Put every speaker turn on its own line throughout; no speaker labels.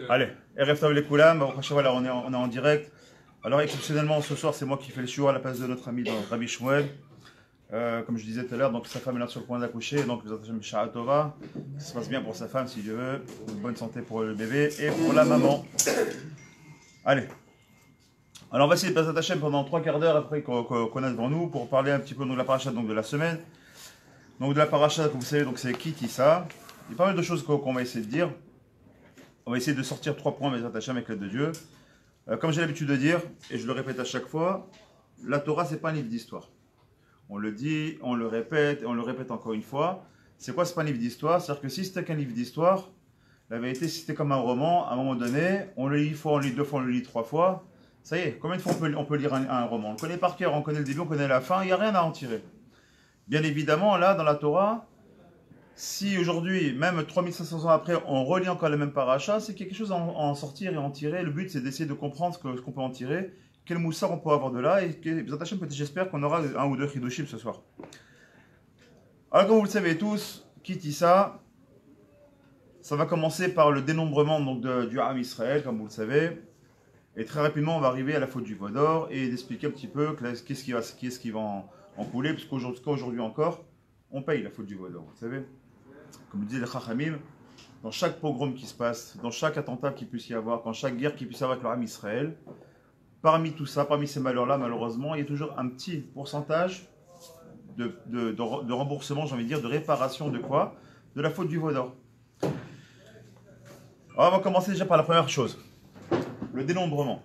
Allez, Erev Tov Lekoulam, voilà, on est en direct. Alors exceptionnellement ce soir c'est moi qui fais le shiur à la place de notre ami Rabbi Shmuel. Comme je disais tout à l'heure, donc sa femme est là sur le point d'accoucher, donc Shara Tova, ça se passe bien pour sa femme si Dieu veut, une bonne santé pour le bébé et pour la maman. Allez, alors on va essayer de passer à Hachem pendant 3 quarts d'heure après qu'on a devant nous pour parler un petit peu de la paracha de la semaine. Donc de la paracha, comme vous savez, donc c'est Ki Tisa. Il y a pas mal de choses qu'on va essayer de dire. On va essayer de sortir 3 points mais Hachem avec l'aide de Dieu. Comme j'ai l'habitude de dire, et je le répète à chaque fois, la Torah c'est pas un livre d'histoire. On le dit, on le répète, et on le répète encore une fois. C'est quoi, c'est pas un livre d'histoire? C'est-à-dire que si c'était qu'un livre d'histoire, la vérité, si c'était comme un roman, à un moment donné, on le lit une fois, on le lit 2 fois, on le lit 3 fois. Ça y est, combien de fois on peut lire un roman? On le connaît par cœur, on connaît le début, on connaît la fin, il n'y a rien à en tirer. Bien évidemment, là, dans la Torah, si aujourd'hui, même 3500 ans après, on relit encore les mêmes parachas, c'est quelque chose à en sortir et en tirer. Le but, c'est d'essayer de comprendre ce qu'on peut en tirer, quel moussard on peut avoir de là, et peut-être j'espère qu'on aura un ou deux chidushim ce soir. Alors, comme vous le savez tous, Ki Tisa, ça va commencer par le dénombrement donc, du Ham Israël, comme vous le savez, et très rapidement, on va arriver à la faute du Vaudor et d'expliquer un petit peu qu'est-ce qui va en couler, parce qu'aujourd'hui encore, on paye la faute du Vaudor, vous savez. Comme le disait le Chachamim, dans chaque pogrom qui se passe, dans chaque attentat qu'il puisse y avoir, dans chaque guerre qu'il puisse y avoir avec le Ham Israël, parmi tout ça, parmi ces malheurs-là, malheureusement, il y a toujours un petit pourcentage de remboursement, j'ai envie de dire, de réparation de quoi? De la faute du Vaudor. Alors, on va commencer déjà par la première chose, le dénombrement.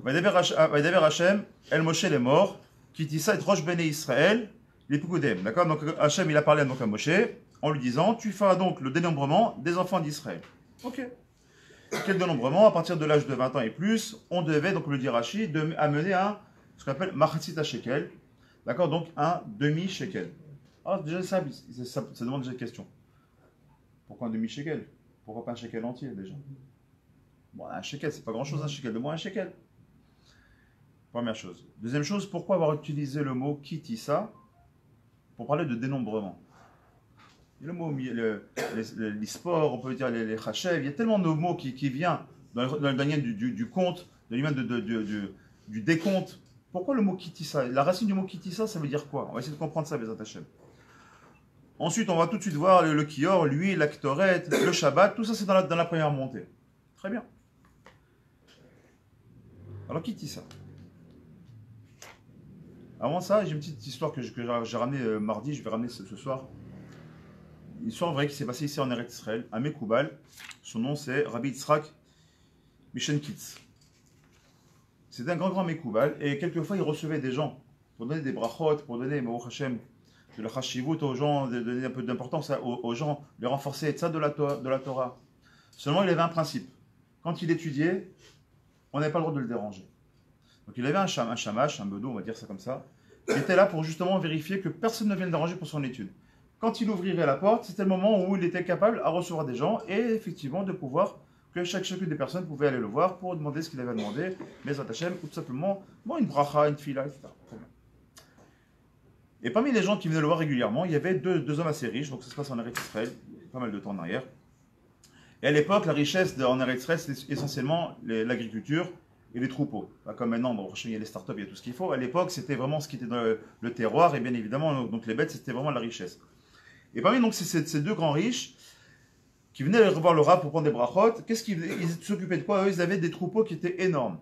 Vaidaber Hashem, El Moshe les morts, Ki Tisa et Rosh Bene Israël, les Pukudem. D'accord? Donc Hashem, il a parlé donc à Moshe, en lui disant, tu feras donc le dénombrement des enfants d'Israël. Ok. Quel dénombrement? À partir de l'âge de 20 ans et plus, on devait, donc le dit Rashi, amener ce qu'on appelle Machatzit Shekel. D'accord? Donc un demi-shekel. Alors déjà ça demande déjà une question. Pourquoi un demi-shekel? Pourquoi pas un shekel entier déjà? Bon, un shekel, c'est pas grand-chose, un shekel de moins un shekel. Première chose. Deuxième chose, pourquoi avoir utilisé le mot Ki Tisa pour parler de dénombrement? Le mot, l'ISPOR, on peut dire les Chachev, il y a tellement de mots qui viennent dans le domaine du compte, dans le domaine du décompte. Pourquoi le mot Ki Tisa? La racine du mot Ki Tisa, ça veut dire quoi? On va essayer de comprendre ça, Bezat Hashem. Ensuite, on va tout de suite voir le Kior, l'huile, la Ktoret, le Shabbat, tout ça c'est dans la première montée. Très bien. Alors, Ki Tisa. Avant ça, j'ai une petite histoire que j'ai ramenée mardi, je vais ramener ce soir. Une histoire vraie qui s'est passée ici en Eretz Israël, à Mekoubal. Son nom c'est Rabbi Yitzhak Mishenkitz. C'était un grand Mekoubal et quelquefois il recevait des gens pour donner des brachot, pour donner Baruch Hashem, de la chashivut aux gens, de donner un peu d'importance aux gens, les renforcer, et ça de la Torah. Seulement il avait un principe. Quand il étudiait, on n'avait pas le droit de le déranger. Donc il avait un shamash, un bedou, on va dire ça comme ça, qui était là pour justement vérifier que personne ne vienne le déranger pour son étude. Quand il ouvrirait la porte, c'était le moment où il était capable à recevoir des gens et effectivement de pouvoir, que chacune des personnes pouvait aller le voir pour demander ce qu'il avait demandé, mais Hachem, ou tout simplement, une bracha, une fila, etc. Et parmi les gens qui venaient le voir régulièrement, il y avait deux hommes assez riches, donc ça se passe en Eretz Israël, pas mal de temps en arrière. Et à l'époque, la richesse en Eretz Israël, c'était essentiellement l'agriculture et les troupeaux. Pas comme maintenant, bon, il y a les startups, il y a tout ce qu'il faut. À l'époque, c'était vraiment ce qui était dans le terroir, et bien évidemment, donc les bêtes, c'était vraiment la richesse. Et parmi donc, ces deux grands riches qui venaient revoir le Rav pour prendre des brachot, ils s'occupaient de quoi? Eux, ils avaient des troupeaux qui étaient énormes.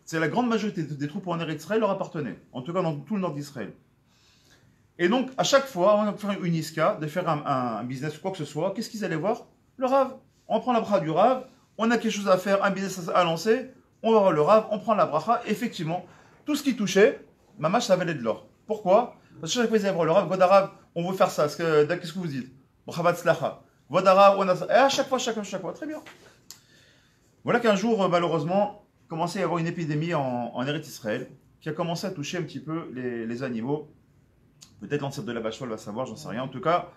C'est la grande majorité des troupeaux en Eretz Israël leur appartenaient, en tout cas dans tout le nord d'Israël. Et donc, à chaque fois, on a fait une iska, de faire un business ou quoi que ce soit, qu'est-ce qu'ils allaient voir? Le Rav. On prend la bracha du Rav, on a quelque chose à faire, un business à lancer, on va voir le Rav, on prend la bracha, effectivement, tout ce qui touchait, mamash, ça valait de l'or. Pourquoi? Parce que chaque fois, ils allaient voir le Rav, Godarav, on veut faire ça, qu'est-ce que vous dites? Brachavat slacha. Godarav, on a ça. Et à chaque fois, très bien. Voilà qu'un jour, malheureusement, commençait à y avoir une épidémie en Eretz Israël, qui a commencé à toucher un petit peu les animaux. Peut-être l'ancêtre de la vache folle va savoir, j'en sais rien. En tout cas,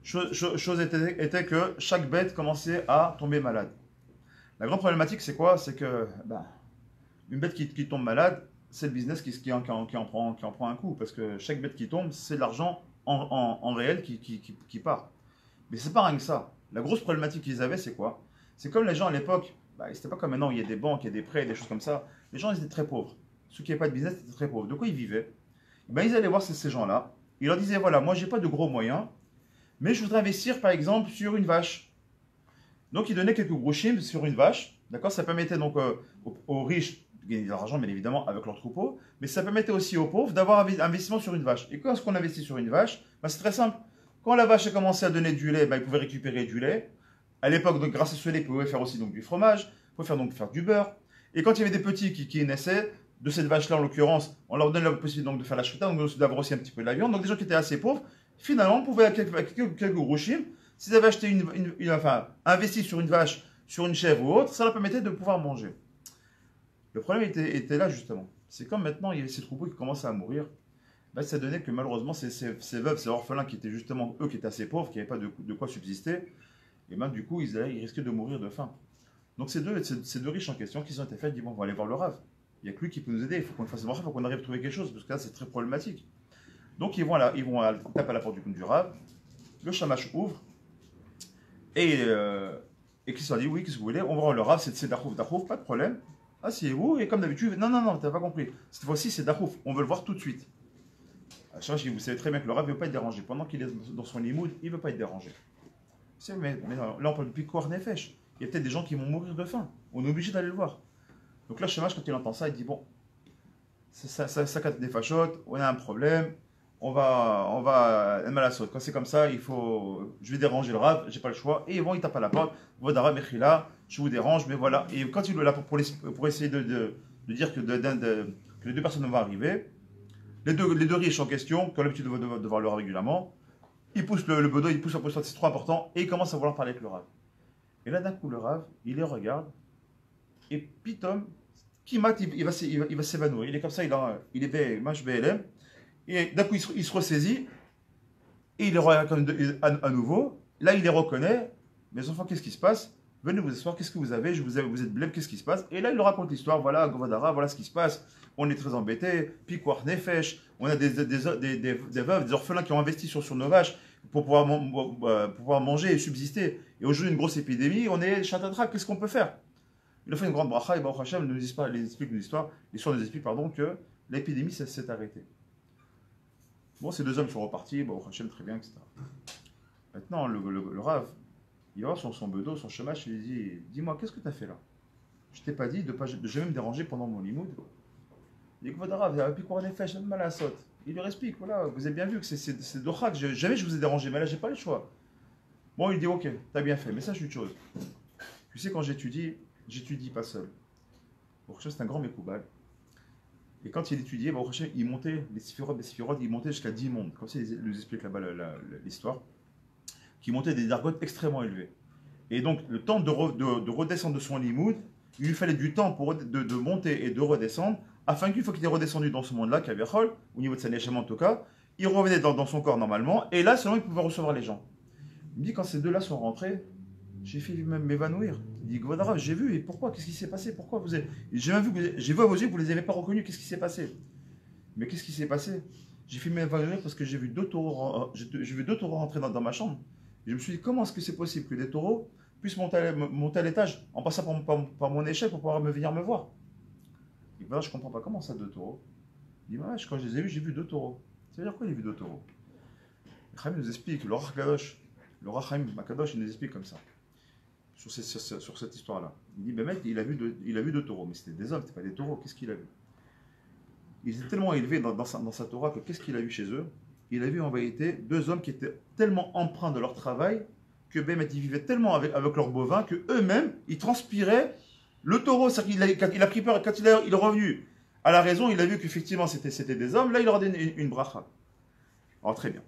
chose était que chaque bête commençait à tomber malade. La grande problématique, c'est quoi? C'est que une bête qui tombe malade, c'est le business qui en prend un coup. Parce que chaque bête qui tombe, c'est de l'argent en réel qui part. Mais c'est pas rien que ça. La grosse problématique qu'ils avaient, c'est quoi? C'est comme les gens à l'époque, bah, c'était pas comme maintenant, il y a des banques, il y a des prêts, des choses comme ça. Les gens, ils étaient très pauvres. Ceux qui n'avaient pas de business étaient très pauvres. De quoi ils vivaient? Ben, ils allaient voir ces gens-là. Ils leur disaient, voilà, moi, j'ai pas de gros moyens, mais je voudrais investir, par exemple, sur une vache. Donc, ils donnaient quelques groshim sur une vache. D'accord? Ça permettait donc aux riches de gagner de l'argent, bien évidemment, avec leur troupeau. Mais ça permettait aussi aux pauvres d'avoir un investissement sur une vache. Et quand est-ce qu'on investit sur une vache? Ben, c'est très simple. Quand la vache a commencé à donner du lait, ben, ils pouvaient récupérer du lait. À l'époque, donc, grâce à ce lait, ils pouvaient faire aussi donc, du fromage, ils pouvaient faire du beurre. Et quand il y avait des petits qui naissaient, de cette vache-là en l'occurrence, on leur donne la possibilité donc, de faire la shrita, donc d'avoir aussi un petit peu de la viande. Donc des gens qui étaient assez pauvres, finalement, pouvaient avec quelques groshim, s'ils avaient acheté enfin, investi sur une vache, sur une chèvre ou autre, ça leur permettait de pouvoir manger. Le problème était là justement. C'est comme maintenant, il y a ces troupeaux qui commencent à mourir. Ben, ça donnait que malheureusement, ces veuves, ces orphelins qui étaient justement, eux qui étaient assez pauvres, qui n'avaient pas de quoi subsister, et ben du coup, ils risquaient de mourir de faim. Donc ces deux riches en question qui ont été faits, disent bon, on va aller voir le Rav. Il n'y a que lui qui peut nous aider, il faut qu'on fasse marcher, il faut qu'on arrive à trouver quelque chose, parce que là c'est très problématique. Donc ils vont taper à la porte du Rav, le shamash ouvre, et qui leur dit oui, qu'est-ce que vous voulez, on va voir le Rav, c'est Dachouf, pas de problème, asseyez-vous, et comme d'habitude, non, t'as pas compris, cette fois-ci c'est Dachouf, on veut le voir tout de suite. Vous savez très bien que le Rav ne veut pas être dérangé, pendant qu'il est dans son limoud, il ne veut pas être dérangé. Mais là on parle de Pikuar Nefesh. Il y a peut-être des gens qui vont mourir de faim. On est obligé d'aller le voir. Donc là, Shamash, quand il entend ça, il dit bon, ça capte des fachottes, on a un problème, on va malasot. Quand c'est comme ça, je vais déranger le Rav, j'ai pas le choix. Et bon, il tape à la porte, Vodara Mechila, je vous dérange, mais voilà. Et quand il est là pour essayer de dire que les deux personnes vont arriver, les deux riches en question, qui ont l'habitude de voir le Rav régulièrement, ils poussent le bedeau, ils poussent la position, c'est trop important, et ils commencent à vouloir parler avec le Rav. Et là, d'un coup, le Rav, il les regarde, et Pitom, Kimat, il va s'évanouir. Il est comme ça, il est Mach BLM, et d'un coup, il se ressaisit, et il les regarde à nouveau. Là, il les reconnaît. Mes enfants, qu'est-ce qui se passe? Venez vous asseoir, qu'est-ce que vous avez? Vous êtes blême, qu'est-ce qui se passe? Et là, il leur raconte l'histoire. Voilà, Govadara, voilà ce qui se passe. On est très embêtés. Pikwar Nefesh, on a des veuves, des orphelins qui ont investi sur nos vaches pour pouvoir manger et subsister. Et aujourd'hui, une grosse épidémie, on est chatatra, qu'est-ce qu'on peut faire? Il a fait une grande bracha, et Baruch Hashem nous explique l'histoire nous explique que l'épidémie s'est arrêtée. Bon, ces deux hommes sont repartis, Baruch Hashem, très bien, etc. Maintenant, le Rav, il va sur son bedeau, son chômage, il lui dit, dis-moi, qu'est-ce que tu as fait là? Je t'ai pas dit de jamais me déranger pendant mon limoud. Il dit, Rav, puis quoi en effet, j'ai mal à la saute. Il lui explique, voilà, vous avez bien vu que c'est d'Ochak, jamais je vous ai dérangé, mais là, j'ai pas le choix. Bon, il dit, ok, t'as bien fait, mais ça, c'est une chose. Tu sais, quand j'étudie pas seul. Baruch Hashem, c'est un grand Mekoubal. Et quand il étudiait, Baruch Hashem, il montait, les siphirotes, il montait jusqu'à 10 mondes. Comme ça, il nous explique là-bas l'histoire. Qui montait des dargotes extrêmement élevées. Et donc, le temps de redescendre de son limoud, il lui fallait du temps de monter et de redescendre, afin qu'une fois qu'il est redescendu dans ce monde-là, Kaviachol, au niveau de sa neshama en tout cas, il revenait dans son corps normalement, et là seulement il pouvait recevoir les gens. Il me dit, quand ces deux-là sont rentrés, j'ai fait même m'évanouir. Il dit, Gvodara, j'ai vu, et pourquoi? Qu'est-ce qui s'est passé? Pourquoi vous avez... J'ai vu à vos yeux que vous ne les avez pas reconnus, qu'est-ce qui s'est passé? Mais qu'est-ce qui s'est passé? J'ai fait m'évanouir parce que j'ai vu deux taureaux rentrer dans ma chambre. Et je me suis dit, comment est-ce que c'est possible que des taureaux puissent monter à l'étage en passant par mon échelle pour pouvoir venir me voir? Et voilà, je ne comprends pas, comment ça, deux taureaux? Il dit, quand je les ai vus, j'ai vu deux taureaux. Ça veut dire quoi, il a vu deux taureaux? Chaim nous explique, le Rach Kadosh, Makadosh, il nous explique comme ça, sur cette histoire-là. Il dit, ben mec, il a vu deux taureaux, mais c'était des hommes, c'était pas des taureaux, qu'est-ce qu'il a vu? Ils étaient tellement élevés dans sa Torah que qu'est-ce qu'il a vu chez eux? Il a vu en vérité deux hommes qui étaient tellement empreints de leur travail que ils vivaient tellement avec leurs bovins que eux-mêmes, ils transpiraient le taureau. C'est-à-dire qu'il a pris peur, quand il est revenu à la raison, il a vu qu'effectivement c'était des hommes, là il leur a donné une bracha. Alors très bien.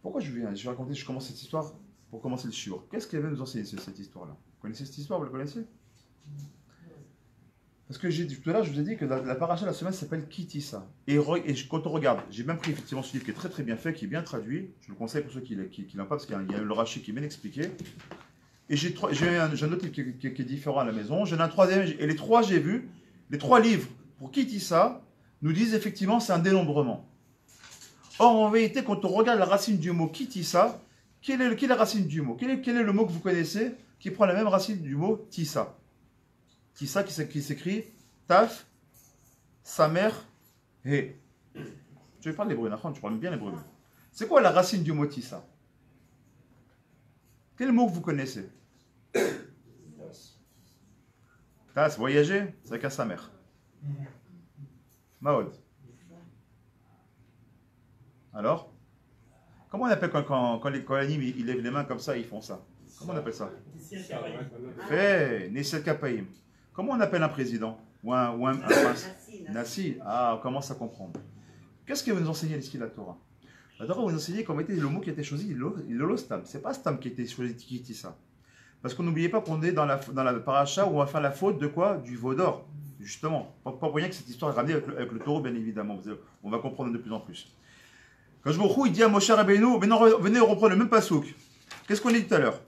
Pourquoi je vais raconter, je commence cette histoire pour commencer le shiur. Qu'est-ce qu'elle veut nous enseigner cette histoire-là? Vous connaissez cette histoire, vous la connaissez? Parce que tout à l'heure, je vous ai dit que la paracha de la semaine s'appelle Kitissa. Et quand on regarde, j'ai même pris effectivement ce livre qui est très très bien fait, qui est bien traduit. Je le conseille pour ceux qui l'ont pas, parce qu'il y a le Rashi qui est bien expliqué. Et j'ai un autre livre qui est différent à la maison. J'en ai un troisième, et les trois, j'ai vu, les trois livres pour Kitissa nous disent effectivement c'est un dénombrement. Or, en vérité, quand on regarde la racine du mot Kitissa, quelle est la racine du mot? Quel est le mot que vous connaissez qui prend la même racine du mot tissa. Tissa qui s'écrit taf, samer, he. Tu parles l'hébreu, tu parles bien l'hébreu. C'est quoi la racine du mot tissa? Quel mot que vous connaissez? Tas, voyager, c'est avec un samer. Maod. Alors, comment on appelle quand l'anime il lève les mains comme ça, ils font ça? Comment on appelle ça? Nessiat Kapaim. Comment on appelle un président? Ou un prince? Nassi. Ah, on commence à comprendre. Qu'est-ce que vous nous enseignez l'Iski la Torah? La Torah vous enseignez comment était le mot qui a été choisi, l'holostam. C'est pas stam qui a été choisi, qui dit ça. Parce qu'on n'oubliez pas qu'on est dans la paracha où on va faire la faute de quoi? Du veau d'or. Justement. Pas pour rien que cette histoire est ramenée avec le taureau, bien évidemment. On va comprendre de plus en plus. Quand je me il dit à Moshe Rabbeinu, venez reprendre le même pasouk. Qu'est-ce qu'on a dit tout à l'heure?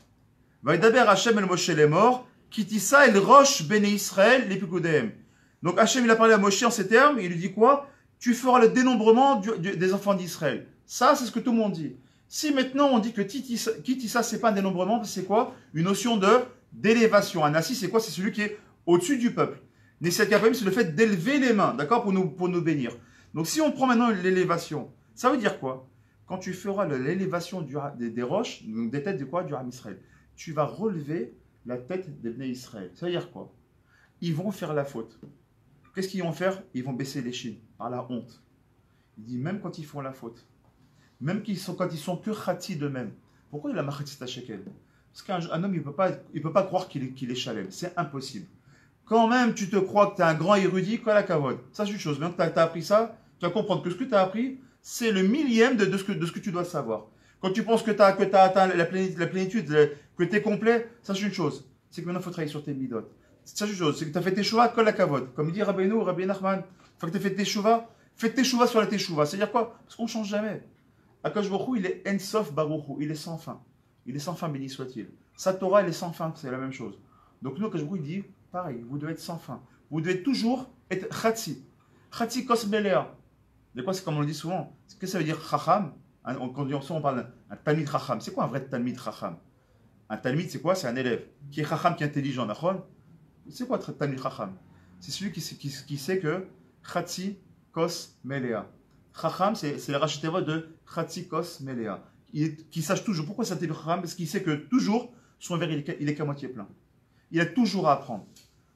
Vaidaber Hashem el Moshe les morts, kitissa el roche béné Israël les pikoudem. Donc Hashem il a parlé à Moshe en ces termes, il lui dit quoi? Tu feras le dénombrement des enfants d'Israël. Ça, c'est ce que tout le monde dit. Si maintenant on dit que kitissa c'est pas un dénombrement, c'est quoi? Une notion d'élévation. Un assis, c'est quoi? C'est celui qui est au-dessus du peuple. Nessiat Kapayim, c'est le fait d'élever les mains, d'accord, pour nous bénir. Donc si on prend maintenant l'élévation, ça veut dire quoi? Quand tu feras l'élévation des roches, donc des têtes de quoi? Du Ham Israël, tu vas relever la tête des Bnei Israël. Ça veut dire quoi? Ils vont faire la faute. Qu'est-ce qu'ils vont faire? Ils vont baisser les chines par la honte. Il dit même quand ils font la faute, même quand ils sont que khati d'eux-mêmes. Pourquoi il a machatzita shekel? Parce qu'un homme, il ne peut pas croire qu'il est shalem. C'est impossible. Quand même, tu te crois que tu es un grand érudit, quoi la kavod. Ça, c'est une chose. Maintenant que tu as appris ça, tu vas comprendre que ce que tu as appris, c'est le millième de ce que tu dois savoir. Quand tu penses que tu as atteint la plénitude, que tu es complet, ça, c'est une chose. C'est que maintenant, il faut travailler sur tes midot. Ça, c'est une chose. C'est que tu as fait tes chouvas, quoi la kavod. Comme dit Rabbi Nachman, faut que tu as fait tes chouvas, fais tes chouvas sur la tes chouvas. C'est-à-dire quoi? Parce qu'on ne change jamais. Akash Baruch Hu, il est ensof Baruch Hu, il est sans fin. Il est sans fin, béni soit-il. Sa Torah, elle est sans fin, c'est la même chose. Donc nous, Akash Baruch Hu, il dit, pareil, vous devez être sans fin. Vous devez toujours être khatsi. Khatsi kos belea. De quoi, c'est comme on le dit souvent. Qu'est-ce que ça veut dire chacham? Quand on parle d'un talmid chacham. C'est quoi un vrai talmid chacham? Un talmid, c'est quoi? C'est un élève qui est chacham, qui est intelligent, d'accord? C'est quoi talmid chacham? C'est celui qui sait que khatsi kos melea. Chacham, c'est la racheteva de khatsi kos melea. Qui sache toujours. Pourquoi ça s'appelle chacham? Parce qu'il sait que toujours son verre, il est qu'à moitié plein. Il a toujours à apprendre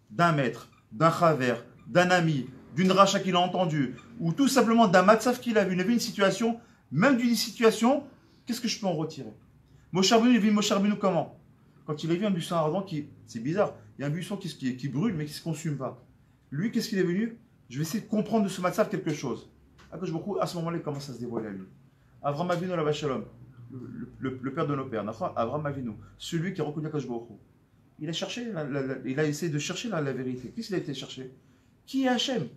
d'un maître, d'un chaver, d'un ami, d'une racha qu'il a entendu, ou tout simplement d'un matzav qu'il a vu. Il a vu une situation, même d'une situation, qu'est-ce que je peux en retirer? Moshe Rabbeinu, il vit Moshe Rabbeinu comment? Quand il a vu un buisson ardent c'est bizarre, il y a un buisson qui brûle mais qui ne se consume pas. Lui, qu'est-ce qu'il est venu? Je vais essayer de comprendre de ce matzav quelque chose. À ce moment-là, il commence à se dévoiler à lui. Avraham Avinu la Shalom, le père de nos pères, Avraham Avinu, celui qui a reconnu Akash Baruch Hu. Il a cherché, il a essayé de chercher la vérité. Qu'est-ce qu'il a été chercher? Qui est Hachem?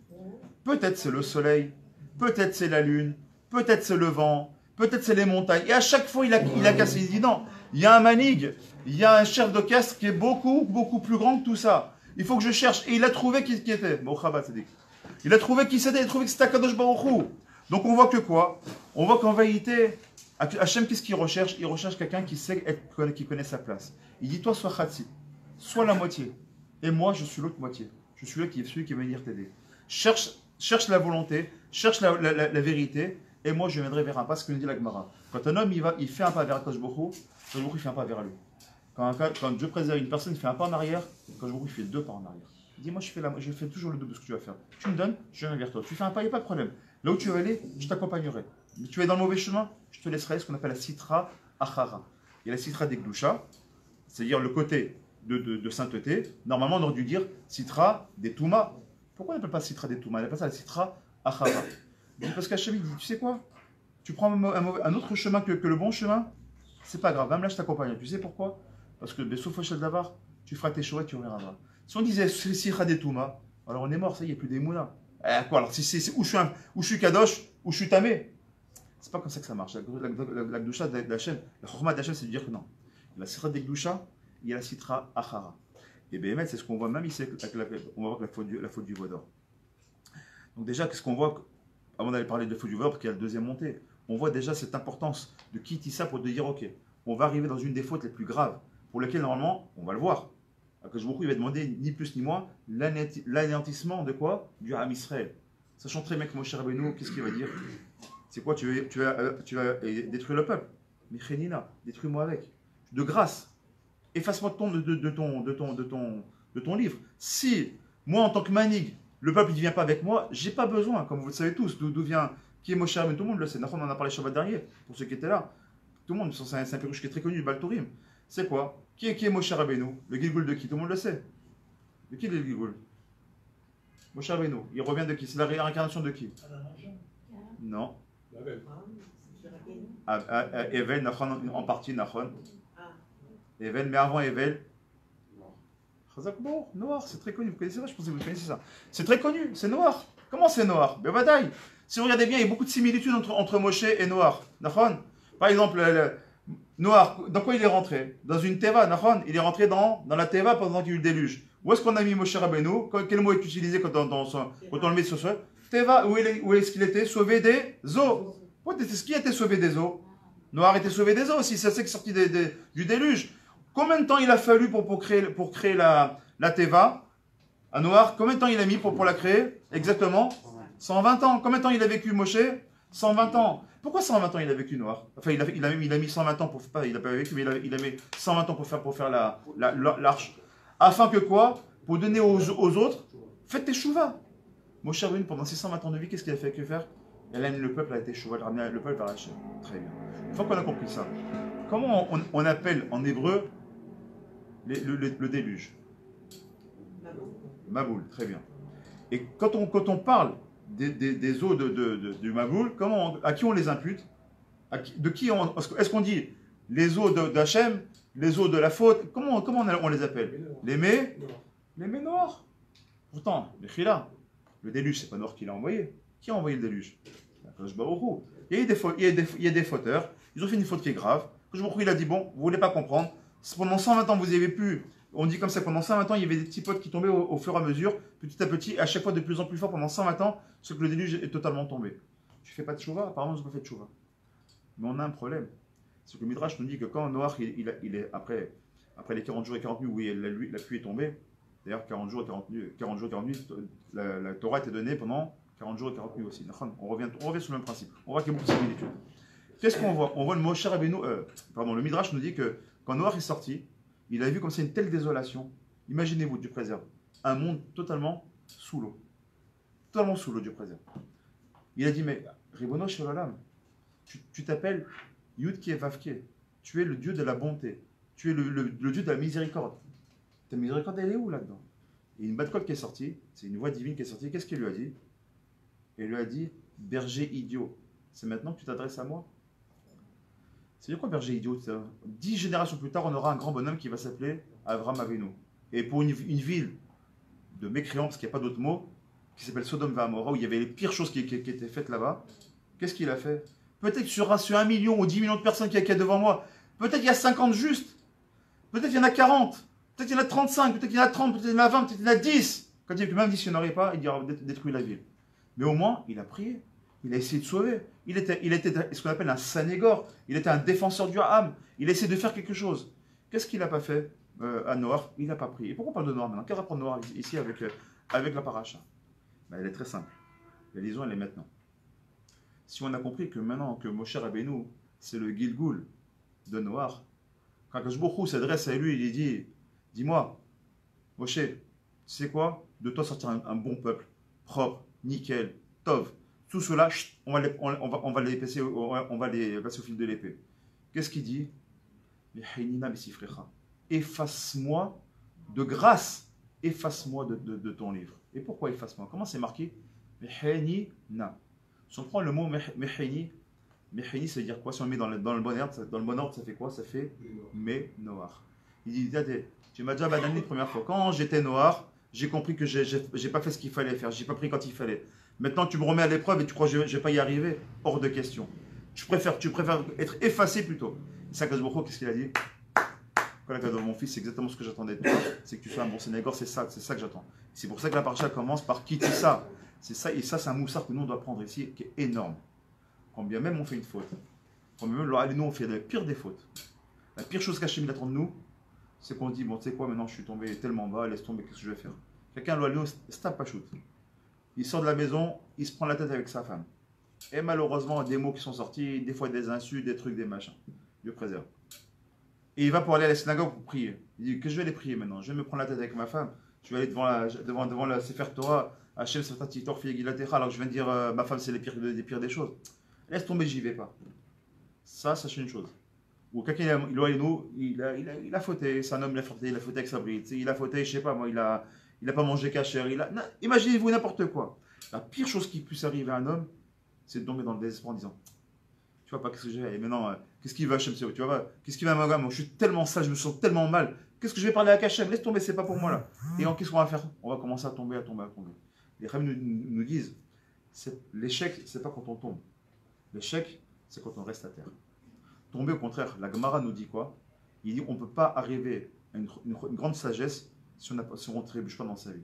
Peut-être c'est le soleil, peut-être c'est la lune, peut-être c'est le vent, peut-être c'est les montagnes. Et à chaque fois, il a cassé. Il dit non, il y a un manig, il y a un chef d'orchestre qui est beaucoup, beaucoup plus grand que tout ça. Il faut que je cherche. Et il a trouvé qui était. Bon, Chabad, c'est dit. Il a trouvé qui c'était, il a trouvé que c'était Akadosh Baruch Hu. Donc on voit que quoi? On voit qu'en vérité, Hachem, qu'est-ce qu'il recherche? Il recherche quelqu'un qui connaît sa place. Il dit, toi, sois Khatsi. Soit la moitié. Et moi, je suis l'autre moitié. Je suis celui qui va venir t'aider. Cherche la volonté, cherche la vérité, et moi, je viendrai vers un pas, ce que nous dit la Gemara. Quand un homme, il fait un pas vers Akash Baruch Hu, Akash Baruch Hu fait un pas vers lui. Quand Dieu préserve une personne, il fait un pas en arrière, Akash Baruch Hu fait deux pas en arrière. Il dit, moi, je fais toujours le double de ce que tu vas faire. Tu me donnes, je viens vers toi. Tu fais un pas, il n'y a pas de problème. Là où tu vas aller, je t'accompagnerai. Mais tu es dans le mauvais chemin, je te laisserai ce qu'on appelle la Sitra Achara. Il y a la Sitra d'Egdusha, c'est-à-dire le côté de sainteté. Normalement, on aurait dû dire Sitra des Touma. Pourquoi on n'appelle pas Sitra des Touma? On appelle ça la Sitra Achara. Parce qu'Hachem dit, tu sais quoi? Tu prends un autre chemin que le bon chemin, c'est pas grave, même là je t'accompagne. Tu sais pourquoi? Parce que Bessofoshel Davar, tu feras tes choix et tu reviendras. Si on disait Sitra des Touma, alors on est mort, ça y est, il n'y a plus d'Emouna. Quoi? Alors si c'est où je suis Kadosh, où je suis Tamé. C'est pas comme ça que ça marche. La Gdusha d'Hachem, la Chorma d'Hachem, c'est de dire que non. La Sitra d'Egdusha, il y a la Sitra Achara. Et bien, c'est ce qu'on voit même ici, on va voir la faute du Vaudor. Donc déjà, qu'est-ce qu'on voit, avant d'aller parler de la faute du Vaudor, parce qu'il y a la deuxième montée, on voit déjà cette importance de Kitissa pour te dire, ok, on va arriver dans une des fautes les plus graves. pour lesquels normalement, on va le voir. Akadosh Baruch Hu, il va demander ni plus ni moins l'anéantissement de quoi? Du Ham Israël. Sachant très bien que Moshe Rabbeinu, qu'est-ce qu'il va dire? C'est quoi? Tu vas détruire le peuple. Mais Chénina, détruis-moi avec. De grâce. Efface-moi de ton livre. Si, moi en tant que manig, le peuple ne vient pas avec moi, j'ai pas besoin, comme vous le savez tous, d'où vient, qui est Moshe Rabbeinu, tout le monde le sait. On en a parlé Shabbat dernier, pour ceux qui étaient là. Tout le monde, c'est un péruche qui est très connu, Baltourim. C'est quoi? Qui est Moshe Rabbeinu? Le Gilgoul de qui? Tout le monde le sait. De qui est le Gilgoul? Moshe Rabbeinu. Il revient de qui? C'est la réincarnation de qui? Non. Evel, en partie, Nachon. Evel, mais avant Evel. Noir, c'est très connu. Vous connaissez ça? Je pensais que vous connaissez ça. C'est très connu, c'est Noir. Comment c'est Noir? Bevadaï. Si vous regardez bien, il y a beaucoup de similitudes entre Moshe et Noir. Nachon. Par exemple, Noir, dans quoi il est rentré? Dans une Teva, Nachon. Il est rentré dans la Teva pendant qu'il y a eu le déluge. Où est-ce qu'on a mis Moshe Rabbeinu? Quel mot est utilisé quand on le met sur ce sol? Teva, où est-ce qu'il était? Sauvé des eaux. C'est qui était sauvé des eaux? Noir était sauvé des eaux aussi, c'est ça qui est sorti du déluge. Combien de temps il a fallu pour créer la Teva à Noir? Combien de temps il a mis pour la créer? Exactement 120 ans. Combien de temps il a vécu Moshe? 120 ans. Pourquoi 120 ans il a vécu Noir? Enfin, il a mis 120 ans pour... il n'a pas vécu, mais il a mis 120 ans pour faire l'arche. Afin que quoi? Pour donner aux autres, faites tes chouvas. Moshe Rabbeinu, pendant ses 120 ans de vie, qu'est-ce qu'il a fait que faire? Le peuple a été chouva, il a ramené le peuple vers Hachem. Très bien. Une fois qu'on a compris ça, comment on appelle en hébreu le déluge? Maboul, très bien. Et quand on parle des eaux du Maboul, à qui on les impute? Est-ce qu'on dit les eaux d'Hachem, les eaux de la faute? Comment on les appelle? Les mets noirs. Pourtant, le déluge, c'est pas Noir qui l'a envoyé. Qui a envoyé le déluge? Il y a des fauteurs, ils ont fait une faute qui est grave. Il a dit, bon, vous ne voulez pas comprendre, pendant 120 ans, vous avez pu, on dit comme ça, pendant 120 ans, il y avait des petits potes qui tombaient au fur et à mesure, petit à petit, à chaque fois de plus en plus fort, pendant 120 ans, ce que le déluge est totalement tombé. Tu fais pas de chouva? Apparemment, ils n'ont pas fait de chouva. Mais on a un problème. C'est que le Midrash nous dit que quand Noach, il est après les 40 jours et 40 nuits où la pluie est tombée, d'ailleurs 40 jours et 40 nuits, la Torah était donnée pendant 40 jours et 40 nuits aussi. On revient sur le même principe. On voit qu'il y a beaucoup de similitudes. Qu'est-ce qu'on voit? On voit le Moshe Rabbeinu, le Midrash nous dit que quand Noach est sorti, il a vu comme ça une telle désolation. Imaginez-vous, Dieu préserve, un monde totalement sous l'eau. Totalement sous l'eau, Dieu préserve. Il a dit, mais Ribono Shel Olam, tu t'appelles Yudke Vavke, tu es le Dieu de la bonté, tu es le Dieu de la miséricorde. Ta miséricorde, elle est où là-dedans? Et une Bat Kol qui est sortie, c'est une voix divine qui est sortie, qu'est-ce qu'il lui a dit? Il lui a dit, berger idiot, c'est maintenant que tu t'adresses à moi? C'est quoi berger idiot? 10 générations plus tard, on aura un grand bonhomme qui va s'appeler Avraham Avinu. Et pour une ville de mécréants, parce qu'il n'y a pas d'autre mot, qui s'appelle Sodome et Amora, où il y avait les pires choses qui étaient faites là-bas, qu'est-ce qu'il a fait? Peut-être sur 1 million ou 10 millions de personnes qui y a devant moi, peut-être il y a 50 justes, peut-être il y en a 40, peut-être il y en a 35, peut-être il y en a 30, peut-être il y en a 20, peut-être il y en a 10. Quand il dit que même si il n'y en aurait pas, il dira détruire la ville. Mais au moins, il a prié. Il a essayé de sauver. Il était ce qu'on appelle un sanégor. Il était un défenseur du Ham. Il a essayé de faire quelque chose. Qu'est-ce qu'il n'a pas fait à Noach? Il n'a pas prié. Et pourquoi on parle de Noach maintenant? Quel rapport de Noach ici avec la paracha? Elle est très simple. La liaison, elle est maintenant. Si on a compris que maintenant que Moshe Rabbeinu, c'est le Gilgoul de Noach, quand Akadosh Baruch Hu s'adresse à lui, il dit, dis-moi, Moshe, tu sais quoi? De toi sortir un bon peuple, propre, nickel, tov. Tout cela, on va les passer au fil de l'épée. Qu'est-ce qu'il dit? Efface-moi de grâce, efface-moi de ton livre. Et pourquoi efface-moi? Comment c'est marqué? Si on prend le mot meheni, ça veut dire quoi? Si on le met dans le bon ordre, ça fait quoi? Ça fait Noach. Il dit, tu m'as déjà abandonné la première fois. Quand j'étais Noach, j'ai compris que j'ai pas fait ce qu'il fallait faire, j'ai pas pris quand il fallait. Maintenant, tu me remets à l'épreuve et tu crois que je ne vais pas y arriver? Hors de question. Tu préfères être effacé plutôt. Ça, qu'est-ce qu'il a dit? Mon fils, c'est exactement ce que j'attendais de toi. C'est que tu sois un bon Sénégor, c'est ça que j'attends. C'est pour ça que la paracha commence par quitter ça. C'est ça, et ça, c'est un moussard que nous, on doit prendre ici, qui est énorme. Quand bien même on fait une faute, quand bien même nous, on fait la pire des fautes. La pire chose qu'Hachem attend de nous, c'est qu'on se dit, bon, tu sais quoi, maintenant je suis tombé tellement bas, laisse tomber, qu'est-ce que je vais faire? Quelqu'un doit aller stop pas shoot. Il sort de la maison, il se prend la tête avec sa femme. Et malheureusement, des mots qui sont sortis, des fois des insultes, des trucs, des machins. Dieu préserve. Et il va pour aller à la synagogue pour prier. Il dit que je vais aller prier maintenant. Je vais me prendre la tête avec ma femme. Je vais aller devant la Sefer Torah. Hachem Satati Torfi Gilatecha. Alors que je viens de dire ma femme c'est les pires des choses. Laisse tomber, j'y vais pas. Ça, sachez une chose. Ou quelqu'un, il a fauté. C'est un homme, il a fauté avec sa bride. Il a fauté, je sais pas moi, il a pas mangé cachère. Imaginez-vous n'importe quoi. La pire chose qui puisse arriver à un homme, c'est de tomber dans le désespoir en disant tu vois pas qu'est-ce que j'ai, et maintenant qu'est-ce qu'il va Hachem, tu vois pas, qu'est-ce qu'il va moi, je suis tellement sale, je me sens tellement mal, qu'est-ce que je vais parler à Hachem, laisse tomber, c'est pas pour moi là. Et qu'est-ce qu'on va faire? On va commencer à tomber. Les Rabbins nous disent l'échec, c'est pas quand on tombe, l'échec, c'est quand on reste à terre. Tomber, au contraire, la Gemara nous dit quoi? Il dit on peut pas arriver à une grande sagesse si on ne trébuche pas dans sa vie.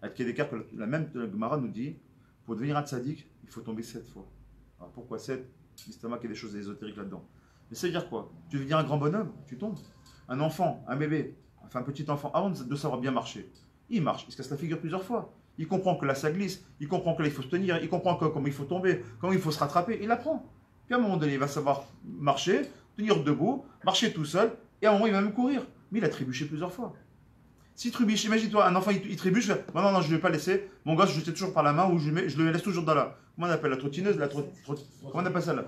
Avec Kedekar, la même Gemara nous dit pour devenir un tzaddik, il faut tomber 7 fois. Alors pourquoi 7? Justement, qu'il y a des choses ésotériques là-dedans. Mais ça veut dire quoi? Tu veux devenir un grand bonhomme, tu tombes. Un enfant, un bébé, enfin un petit enfant, avant de savoir bien marcher, il marche, il se casse la figure plusieurs fois. Il comprend que là ça glisse, il comprend que là il faut se tenir, il comprend comment il faut tomber, comment il faut se rattraper, il apprend. Puis à un moment donné, il va savoir marcher, tenir debout, marcher tout seul, et à un moment il va même courir. Mais il a trébuché plusieurs fois. S'il trébuche, imagine-toi, un enfant il trébuche, non, je ne vais pas laisser, mon gosse je le tiens toujours par la main ou je le laisse toujours dans la. Comment on appelle la trottineuse, comment on appelle ça là?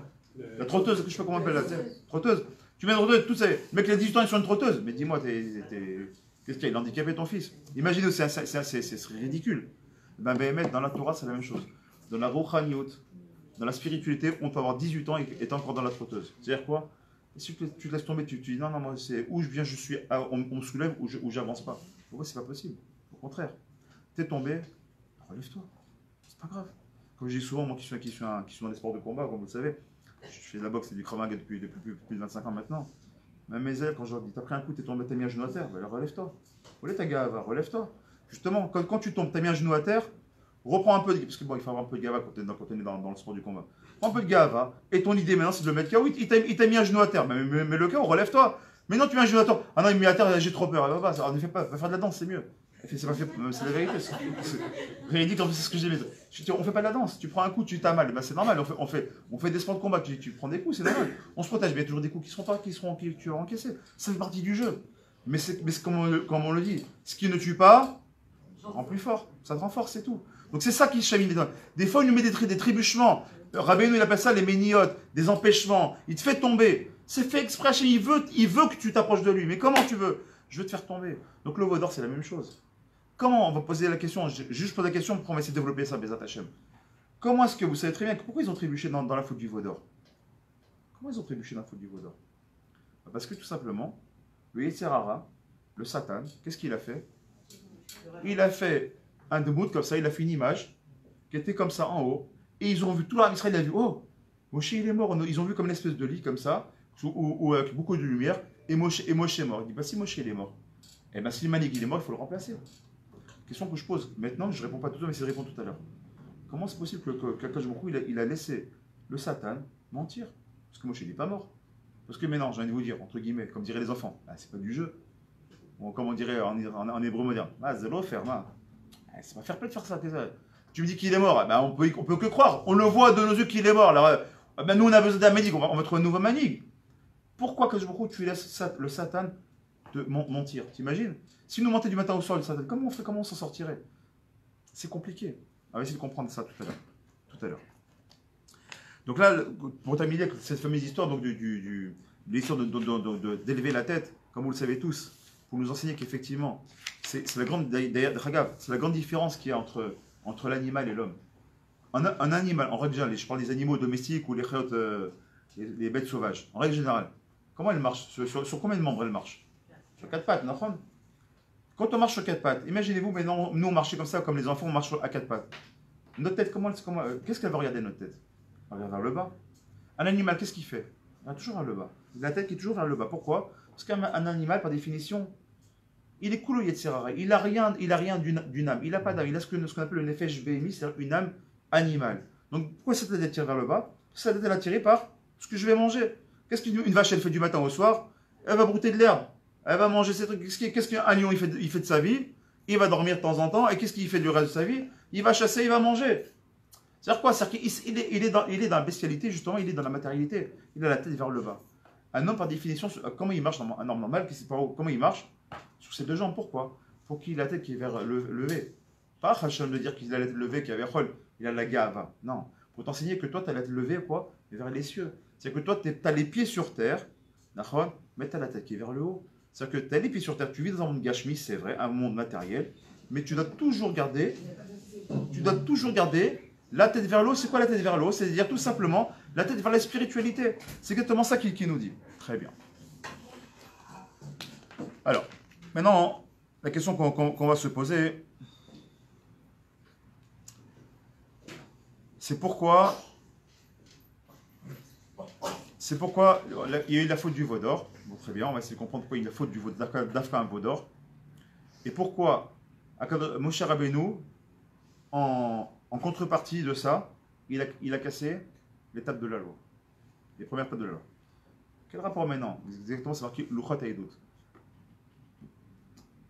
La trotteuse, je ne sais pas comment on appelle la trotteuse. Tu mets une trotteuse, tout ça. Le mec il a 18 ans, il est sur une trotteuse. Mais dis-moi, qu'est-ce qu'il y a? Il a handicapé ton fils. Imagine, c'est ridicule. Ben, dans la Torah, c'est la même chose. Dans la Rouchaniyot, dans la spiritualité, on peut avoir 18 ans et être encore dans la trotteuse. C'est-à-dire quoi? Si tu te laisses tomber, tu dis non, moi, c'est où je viens, on me soulève ou j'avance pas. Pourquoi c'est pas possible? Au contraire, t'es tombé, relève-toi. C'est pas grave. Comme je dis souvent, moi qui suis dans les sports de combat, comme vous le savez, je fais de la boxe et du Krav Maga depuis plus de 25 ans maintenant. Même mes ailes, quand je leur dis, t'as pris un coup, t'es tombé, t'as mis un genou à terre, ben alors relève-toi. Relève ta gava, relève-toi. Justement, quand tu tombes, t'as mis un genou à terre, reprends un peu de, parce que bon, il faut avoir un peu de gava quand on est dans le sport du combat. Prends un peu de gava, et ton idée maintenant c'est de le mettre KO. Il t'a mis un genou à terre, mais le KO, relève-toi. Mais non, tu mets un genou à terre. Ah non, il me met à terre, j'ai trop peur. Alors ne fais pas, va faire de la danse, c'est mieux. C'est la vérité. Véridique, c'est ce que j'ai dit. On fait pas de la danse. Tu prends un coup, tu t'as mal. Ben, c'est normal. On fait des sports de combat. Tu prends des coups, c'est normal. On se protège. Mais il y a toujours des coups que tu vas encaisser. Ça fait partie du jeu. Mais c'est comme on le dit. Ce qui ne tue pas, ça rend plus fort. Ça te renforce, c'est tout. Donc c'est ça qui chavine les doigts. Des fois, il nous met des trébuchements. Rabbeinu, il appelle ça les méniotes, des empêchements. Il te fait tomber. C'est fait exprès. Il veut que tu t'approches de lui. Mais comment tu veux? Je veux te faire tomber. Donc le Vaudor, c'est la même chose. Comment on va poser la question? Juste poser la question pour on va essayer de développer ça, Bezat Hashem. Comment est-ce que vous savez très bien pourquoi ils ont trébuché dans la faute du Vaudor? Comment ils ont trébuché dans la faute du Vaudor? Parce que tout simplement, le Yetzer Hara, le Satan, qu'est-ce qu'il a fait? Il a fait un demout comme ça, il a fait une image qui était comme ça en haut, et ils ont vu, tout l'Israël a vu, oh, Moshe il est mort, ils ont vu comme une espèce de lit comme ça, ou avec beaucoup de lumière, et Moshe est mort. Il dit, bah si Moshe il est mort, et bien si le Manig il est mort, il faut le remplacer. Question que je pose maintenant, je ne réponds pas tout de suite, mais c'est de répondre tout à l'heure. Comment c'est possible que Akadosh Baruch Hu, il a laissé le Satan mentir? Parce que Moshe il n'est pas mort. Parce que maintenant, j'ai envie de vous dire, entre guillemets, comme diraient les enfants, ah, c'est pas du jeu. Bon, comme on dirait en hébreu moderne, ah, c'est l'eau faire, c'est pas faire plaisir de faire ça. Tu me dis qu'il est mort, ben, on peut que le croire. On le voit de nos yeux qu'il est mort. Alors, ben, nous on a besoin d'un Manig, on va trouver un nouveau Manig. Pourquoi Akadosh Baruch Hu, tu laisses le Satan te mentir? T'imagines? Si nous mentait du matin au soir le Satan, comment on s'en sortirait? C'est compliqué. On va essayer de comprendre ça tout à l'heure. Donc là, pour terminer cette fameuse histoire donc l'histoire d'élever la tête, comme vous le savez tous, pour nous enseigner qu'effectivement, c'est la grande différence qu'il y a entre l'animal et l'homme. Un animal, en règle générale, je parle des animaux domestiques ou les bêtes sauvages, en règle générale, comment elles marchent? Sur combien de membres elles marchent? Sur 4 pattes, non? Quand on marche sur 4 pattes, imaginez-vous, maintenant, nous on marchait comme ça, comme les enfants, on marche à 4 pattes. Notre tête, qu'est-ce qu'elle va regarder, notre tête? Elle regarde vers le bas. Un animal, qu'est-ce qu'il fait? Il va toujours vers le bas. La tête qui est toujours vers le bas. Pourquoi? Parce qu'un animal, par définition, il est cool au Yetzer Hara. Il n'a rien d'une âme. Il n'a pas d'âme. Il a ce qu'on appelle le Nefesh Behemi, c'est-à-dire une âme animale. Donc pourquoi cette tête tire vers le bas? Cette tête elle est attirée par ce que je vais manger. Qu'est-ce qu'une vache, elle fait du matin au soir? Elle va brouter de l'herbe. Elle va manger ces trucs. Qu'est-ce qu'un agneau il fait de sa vie? Il va dormir de temps en temps. Et qu'est-ce qu'il fait du reste de sa vie? Il va chasser, il va manger. C'est-à-dire quoi? C'est-à-dire qu'il il est dans la bestialité, justement, il est dans la matérialité. Il a la tête vers le bas. Un homme, par définition, comment il marche, un homme normal, comment il marche? Sur ses deux jambes. Pourquoi? Pour qu'il ait la tête qui est vers levée. Pas Hachem de dire qu'il a la tête levée, qu'il a vers il a la gave. Non. Pour t'enseigner que toi, tu as la tête levée, quoi? Vers les cieux. C'est que toi, tu as les pieds sur terre, mais tu as la tête qui est vers le haut. C'est-à-dire que tu as les pieds sur terre, tu vis dans un monde gashmi, c'est vrai, un monde matériel, mais tu dois toujours garder la tête vers le haut. C'est quoi la tête vers le haut? C'est-à-dire tout simplement la tête vers la spiritualité. C'est exactement ça qu'il nous dit. Très bien. Alors, maintenant, la question qu'on va se poser, c'est pourquoi il y a eu la faute du veau d'or. Bon, très bien, on va essayer de comprendre pourquoi il y a eu la faute du veau d'Afka un veau d'or. Et pourquoi Moshe Rabbeinu, en contrepartie de ça, il a cassé les tables de la loi. Les premières tables de la loi. Quel rapport maintenant? Exactement, c'est marqué Luchat Haïdout.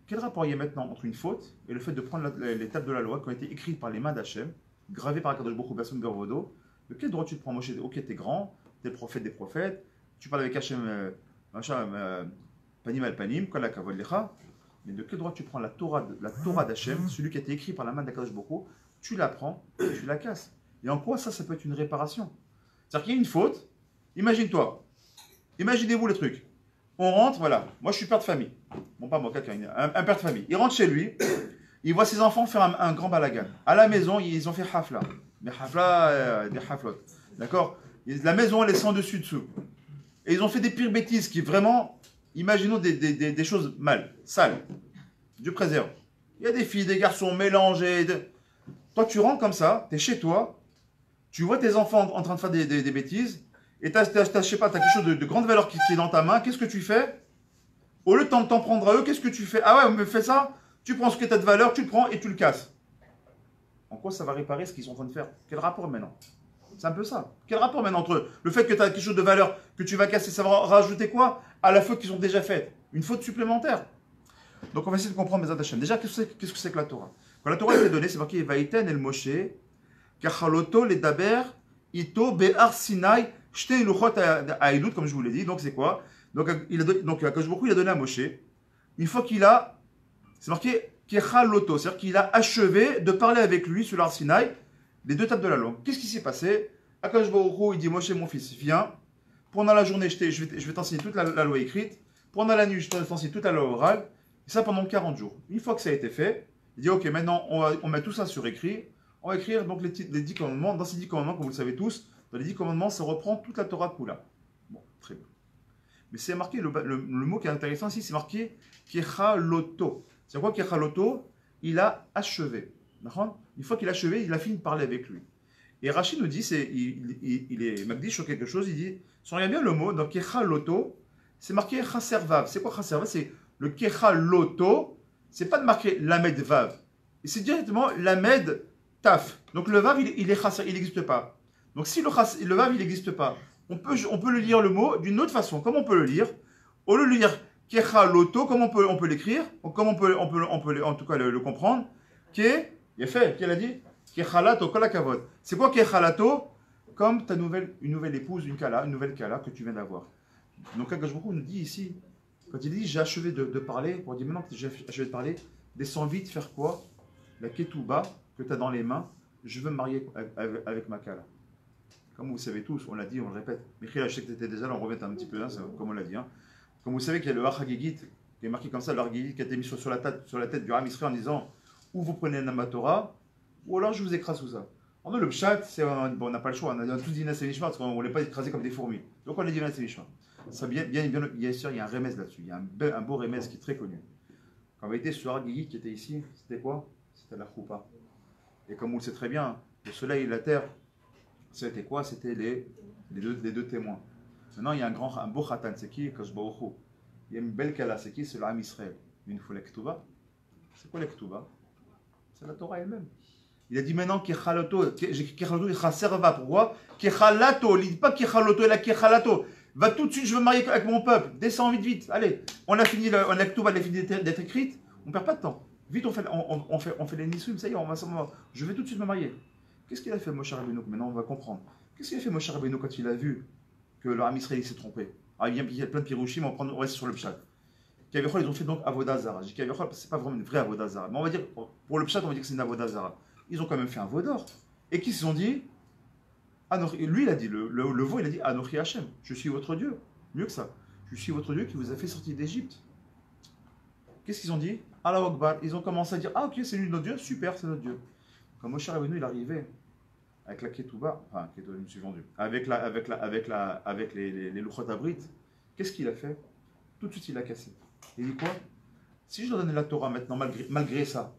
Quel rapport il y a maintenant entre une faute et le fait de prendre les tables de la loi qui ont été écrites par les mains d'Hachem, gravées par Akadosh Baruch Hu Basson Garvodo? De quel droit tu te prends, Moshe? Ok, t'es grand, t'es le prophète des prophètes, tu parles avec Hachem, panim al panim, kol hakavod lecha, mais de quel droit tu prends la Torah d'Hachem, celui qui a été écrit par la main d'Akadosh Baruch Hu, tu la prends et tu la casses? Et en quoi ça peut être une réparation? C'est-à-dire qu'il y a une faute, imagine-toi, imaginez-vous le truc. On rentre, voilà, moi je suis père de famille, bon pas moi, quelqu'un, un père de famille, il rentre chez lui, il voit ses enfants faire un grand balagan. À la maison, ils ont fait hafla, mais hafla, des haflot, d'accord? La maison, elle est sans dessus-dessous. Et ils ont fait des pires bêtises qui vraiment, imaginons des choses mal, sales. Dieu préserve. Il y a des filles, des garçons mélangés. Toi, tu rentres comme ça, tu es chez toi, tu vois tes enfants en train de faire des bêtises, et tu as, je sais pas, tu as quelque chose de grande valeur qui est dans ta main. Qu'est-ce que tu fais? Au lieu de t'en prendre à eux, qu'est-ce que tu fais? Ah ouais, mais fais ça, tu prends ce qui est de valeur, tu le prends et tu le casses. En quoi ça va réparer ce qu'ils sont en train de faire? Quel rapport maintenant? C'est un peu ça. Quel rapport maintenant entre eux? Le fait que tu as quelque chose de valeur que tu vas casser, ça va rajouter quoi à la faute qu'ils ont déjà faite? Une faute supplémentaire. Donc on va essayer de comprendre Bezat Hashem. Déjà, qu'est-ce que c'est que la Torah? Quand la Torah a été donnée, c'est marqué Vaïten el Moshe, Kachaloto le Daber, Ito Be'ar Sinai, Shte Luchot Haïdout, comme je vous l'ai dit. Donc c'est quoi? Donc Akadosh Baruch Hu, il a donné à Moshe, une fois qu'il a, c'est marqué Kechaloto, c'est-à-dire qu'il a achevé de parler avec lui sur l'Ar Sinai, les deux tables de la loi. Qu'est-ce qui s'est passé? Akadosh Baruch Hu, il dit Moshe, mon fils, viens. Pendant la journée, je vais t'enseigner toute la loi écrite. Pendant la nuit, je vais t'enseigner toute la loi orale. Et ça pendant 40 jours. Une fois que ça a été fait, il dit ok, maintenant on met tout ça sur écrit. On va écrire donc les 10 commandements. Dans ces 10 commandements, comme vous le savez tous, dans les 10 commandements, ça reprend toute la Torah Kula. Bon, très bien. Mais c'est marqué, le mot qui est intéressant ici, c'est marqué Kechaloto. C'est quoi Kechaloto? Il a achevé. Une fois qu'il a achevé, il a fini de parler avec lui. Et Rachid nous dit, il est Magdish sur quelque chose, il dit, si on regarde bien le mot, dans Kechaloto, c'est marqué Chaservav. C'est quoi Chaservav? C'est le Kechaloto, c'est pas de marquer Lamed Vav. Et c'est directement Lamed Taf. Donc le Vav, il n'existe pas. Donc si le Vav, il n'existe pas, on peut le lire le mot d'une autre façon. Comment on peut le lire? Au lieu de le lire Kechaloto, comment on peut l'écrire? Comment on peut en tout cas le comprendre? Il a fait, qu'elle a dit Kechalato kolakavod. C'est quoi Kechalato? Comme une nouvelle épouse, une nouvelle kala que tu viens d'avoir. Donc Akadosh Baruch Hu nous dit ici, quand il dit j'ai achevé de parler, on dit maintenant que j'ai achevé de parler, descends vite faire quoi? La ketouba que tu as dans les mains, je veux me marier avec ma kala. Comme vous savez tous, on l'a dit, on le répète. Michel, je sais que tu étais déjà là, on revient un petit peu là, comme on l'a dit. Hein. Comme vous savez qu'il y a le Hagigit, qui est marqué comme ça, le Hagigit qui a été mis sur la tête du Ram Israël en disant ou vous prenez la Torah, ou alors je vous écrase sous ça. On a le pshat, on n'a pas le choix, on a tous dit Nasa Mishma parce qu'on ne voulait pas écraser comme des fourmis. Donc on a dit Nasa Mishma. Ça bien sûr, il y a un remez là-dessus, il y a un beau remez qui est très connu. Quand on avait été sur Hagigit qui était ici, c'était quoi? C'était la choupa. Et comme vous le savez très bien, le soleil et la terre, c'était quoi? C'était les deux témoins. Maintenant, il y a un beau khatan, c'est qui? Akadosh Baruch Hu. Il y a une belle kala, c'est qui? C'est l'Am Israël. Une fois la ketouba. C'est quoi la ketouba? C'est la Torah elle-même. Il a dit maintenant Kechalato, il chaserva. Pourquoi? Kechalato, il ne dit pas Kechaloto, il a Kechalato. Va tout de suite, je veux me marier avec mon peuple. Descends vite, vite. Allez, on a fini, on a tout, elle a fini d'être écrite. On perd pas de temps. Vite, on fait les nisouim, ça y est, je vais tout de suite me marier. Qu'est-ce qu'il a fait Moshe Rabbeinu? Maintenant, on va comprendre. Qu'est-ce qu'il a fait Moshe Rabbeinu quand il a vu que le Ham Israël s'est trompé? Ah, il y a plein de pirouchim, on reste sur le pshat. Kavechol, ils ont fait donc Avodah Zara. Je dis Kavechol, c'est pas vraiment une vraie Avodah Zara. Mais on va dire, pour le pshat, on va dire que c'est une Avodah Zara. Ils ont quand même fait un Vaudor. Et qui se sont dit, lui, il a dit, le veau, il a dit, Anochi Hashem, je suis votre Dieu. Mieux que ça. Je suis votre Dieu qui vous a fait sortir d'Égypte. Qu'est-ce qu'ils ont dit? Allah Akbar. Ils ont commencé à dire, ah ok, c'est lui notre Dieu, super, c'est notre Dieu. Quand Moshe Rabbeinu, il arrivait avec la Ketouba, enfin, Ketouba, je me suis vendu, avec les Luchot Abrit, qu'est-ce qu'il a fait? Tout de suite, il a cassé. Il dit quoi? Si je leur donnais la Torah maintenant, malgré ça,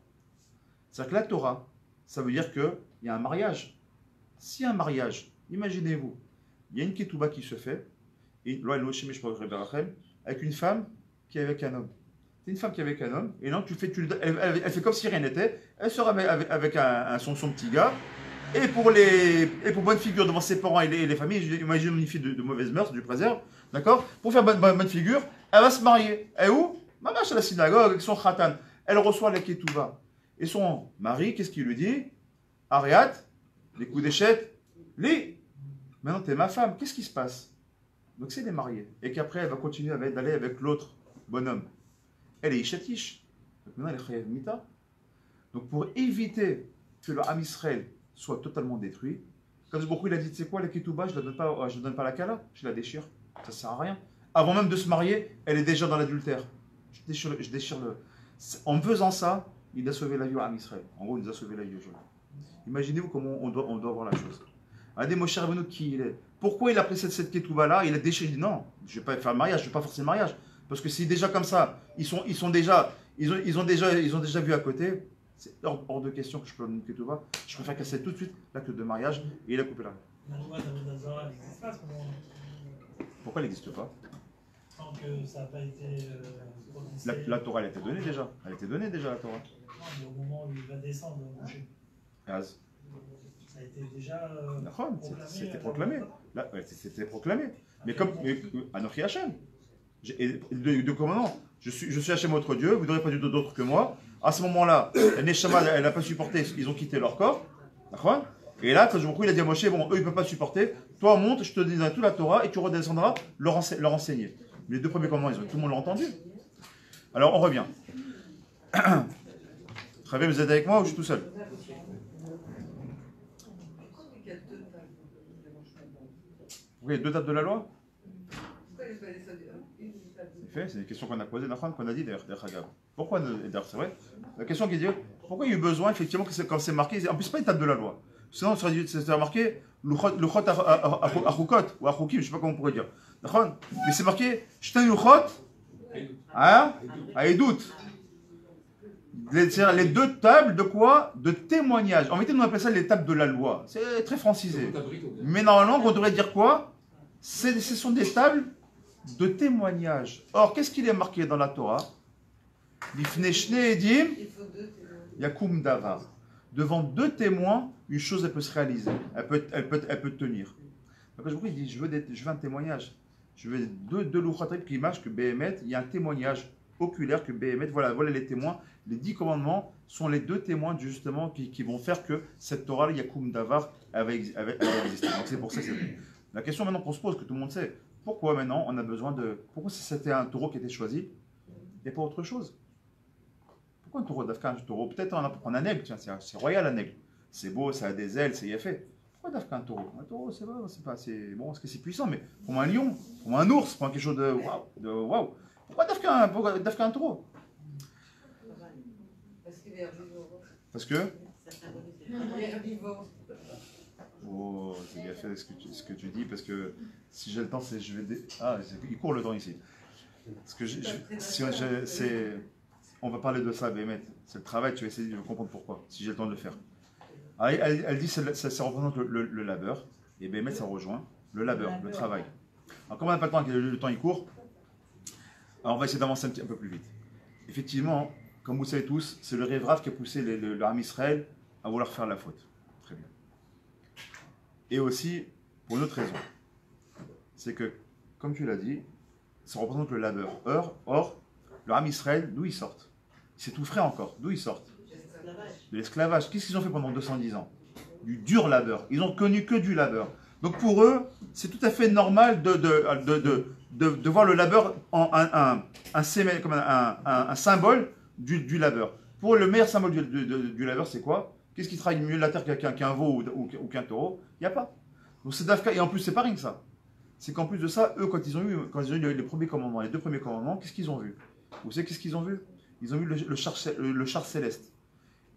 c'est-à-dire que la Torah, ça veut dire qu'il y a un mariage. S'il y a un mariage, imaginez-vous, il y a une Ketouba qui se fait, et avec une femme qui est avec un homme. C'est une femme qui est avec un homme, et non, elle fait comme si rien n'était, elle sort avec son petit gars, et pour bonne figure devant ses parents et les familles, imagine une fille de mauvaise mœurs, du préserve, d'accord? Pour faire bonne figure, elle va se marier. Et où? Mamash à la synagogue avec son khatan. Elle reçoit la ketouba. Et son mari, qu'est-ce qu'il lui dit? Ariat, les coups d'échette, maintenant t'es ma femme, qu'est-ce qui se passe? Donc c'est des mariés. Et qu'après elle va continuer d'aller avec l'autre bonhomme. Elle est ishatish. Donc maintenant elle est chayav mita. Donc pour éviter que le Ham Israël soit totalement détruit, quand il a dit, tu sais quoi, la ketouba, je ne donne pas la kala, je la déchire. Ça sert à rien. Avant même de se marier, elle est déjà dans l'adultère. Je déchire le... En faisant ça, il a sauvé la vie au Ham Israël. En gros, il nous a sauvé la vie aujourd'hui. Imaginez-vous comment on doit voir la chose. Regardez Moshe Rabbeinu qui il est. Pourquoi il a pris cette ketouba-là? Il a déchiré. Il dit non, je ne vais pas faire le mariage, je ne vais pas forcer le mariage. Parce que si déjà comme ça, ils ont déjà vu à côté, c'est hors de question que je peux donner une ketouba. Je préfère casser tout de suite l'acte de mariage et il a coupé la main.
La loi d'Avodah Zarah n'existe pas à ce moment-là.
Pourquoi elle n'existe pas?
Tant que ça n'a pas été prononcé.
La Torah, elle a été donnée déjà. Elle a été donnée déjà, la Torah.
Non, mais au moment où il va descendre au Moshe,
Az.
ça a été déjà
C'était proclamé. C'était proclamé. Mais comme Anochi Hashem. De commandement. Je suis Hashem votre Dieu, vous n'aurez pas Dieu d'autre que moi. À ce moment-là, la Neshama, elle n'a pas supporté, ils ont quitté leur corps. D'accord? Et là, quand il a dit à Moshe, bon, eux, ils ne peuvent pas supporter. Toi, monte, je te donnerai toute la Torah et tu redescendras leur enseigner. Les deux premiers commandements, tout le monde l'a entendu. Alors, on revient. Très bien, vous êtes avec moi ou je suis tout seul? Pourquoi il y a deux tables de la loi? C'est une question qu'on a posée, qu'on a dit d'ailleurs. Pourquoi, d'ailleurs, c'est vrai? La question qui dit, pourquoi il y a eu besoin, effectivement, quand c'est marqué, en plus, c'est pas une table de la loi. Sinon, c'est marqué Luchot Achukot, ou Achukim, je ne sais pas comment on pourrait dire. Mais c'est marqué Shten Luchot Aedut. Les deux tables de quoi? De témoignage. En vérité, nous on appelle ça les tables de la loi. C'est très francisé. Mais normalement, on devrait dire quoi? Ce sont des tables de témoignage. Or, qu'est-ce qu'il est marqué dans la Torah? Lifnei Shnei Edim Yakum Davar. Devant deux témoins, une chose elle peut se réaliser, elle peut tenir. Donc, il dit, je veux un témoignage. Je veux deux louchatrip qui marchent que Béhémet, il y a un témoignage oculaire que Béhémet, voilà les témoins. Les 10 commandements sont les deux témoins justement qui vont faire que cette Torah, Yakum Davar, elle va exister. Donc c'est pour ça que c'est... La question maintenant qu'on se pose, que tout le monde sait, pourquoi maintenant on a besoin de... Pourquoi c'était un taureau qui était choisi et pas autre chose? Pourquoi un taureau d'Afghan, un taureau? Peut-être on prend un aigle, tiens, c'est royal un aigle. C'est beau, ça a des ailes, c'est fait. Pourquoi d'Afghan un taureau? Un taureau, c'est pas assez... Bon, est-ce que c'est puissant, mais pour un lion, pour un ours, pour quelque chose de waouh. Pourquoi d'Afghan un taureau?
Parce qu'il est herbivore.
Parce que?
Il est herbivore.
Oh, c'est bien fait ce que tu dis, parce que si j'ai le temps, il court le temps ici. Parce que on va parler de ça, Béhémet. C'est le travail, tu vas essayer de comprendre pourquoi, si j'ai le temps de le faire. Alors, elle dit que ça représente le labeur, et Béhémet, ça rejoint le labeur, le travail. Alors, comme on n'a pas le temps, le temps il court, alors on va essayer d'avancer un peu plus vite. Effectivement, comme vous savez tous, c'est le Révrave qui a poussé le Ham Israël à vouloir faire la faute. Très bien. Et aussi, pour une autre raison, c'est que comme tu l'as dit, ça représente le labeur. Or, le Ham Israël, d'où ils sortent? C'est tout frais encore. D'où ils sortent? De l'esclavage. Qu'est-ce qu'ils ont fait pendant 210 ans? Du dur labeur. Ils ont connu que du labeur. Donc pour eux, c'est tout à fait normal de voir le labeur en un symbole du labeur. Pour eux, le meilleur symbole du labeur, c'est quoi? Qu'est-ce qui travaille mieux la terre qu'un veau ou qu'un taureau? Il n'y a pas. Donc c'est Dafka. Et en plus, c'est pas rien que ça. C'est qu'en plus de ça, eux, quand ils ont eu les premiers commandements, les deux premiers commandements, qu'est-ce qu'ils ont vu? Vous savez qu'est-ce qu'ils ont vu? Ils ont vu le char céleste.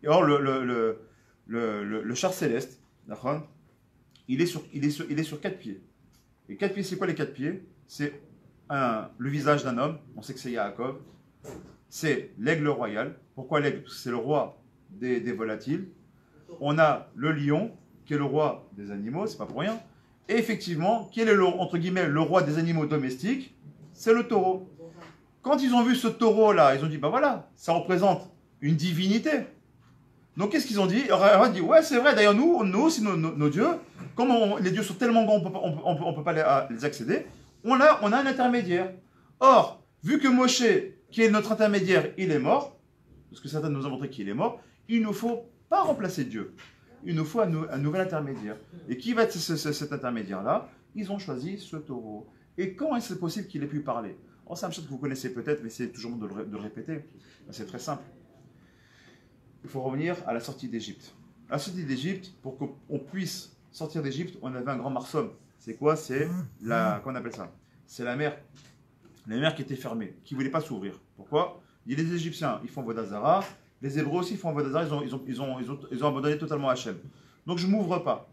Et or, le char céleste, d'accord, il est sur 4 pieds. Et 4 pieds, c'est quoi les 4 pieds? C'est le visage d'un homme, on sait que c'est Yaakov. C'est l'aigle royal. Pourquoi l'aigle? Parce que c'est le roi des volatiles. On a le lion, qui est le roi des animaux, c'est pas pour rien. Et effectivement, quel est entre guillemets le roi des animaux domestiques? C'est le taureau. Quand ils ont vu ce taureau-là, ils ont dit, bah voilà, ça représente une divinité. Donc qu'est-ce qu'ils ont dit? Ils ont dit, ouais, c'est vrai, d'ailleurs nous aussi, nos dieux, comme les dieux sont tellement grands, on ne peut pas les accéder, on a un intermédiaire. Or, vu que Moshe, qui est notre intermédiaire, il est mort, parce que Satan nous a montré qu'il est mort, il ne nous faut pas remplacer Dieu. Il nous faut un nouvel intermédiaire. Et qui va être cet intermédiaire-là? Ils ont choisi ce taureau. Et quand est-ce possible qu'il ait pu parler? Oh, c'est un chose que vous connaissez peut-être, mais c'est toujours bon de le répéter. C'est très simple. Il faut revenir à la sortie d'Égypte. À la sortie d'Égypte, pour qu'on puisse sortir d'Égypte, on avait un grand marsum. C'est quoi? C'est comment on appelle ça? C'est la mer. La mer qui était fermée, qui ne voulait pas s'ouvrir. Pourquoi? Il y a les Égyptiens, ils font Vodazara. Les Hébreux aussi font Vodazara, ils ont abandonné totalement Hachem. Donc je ne m'ouvre pas.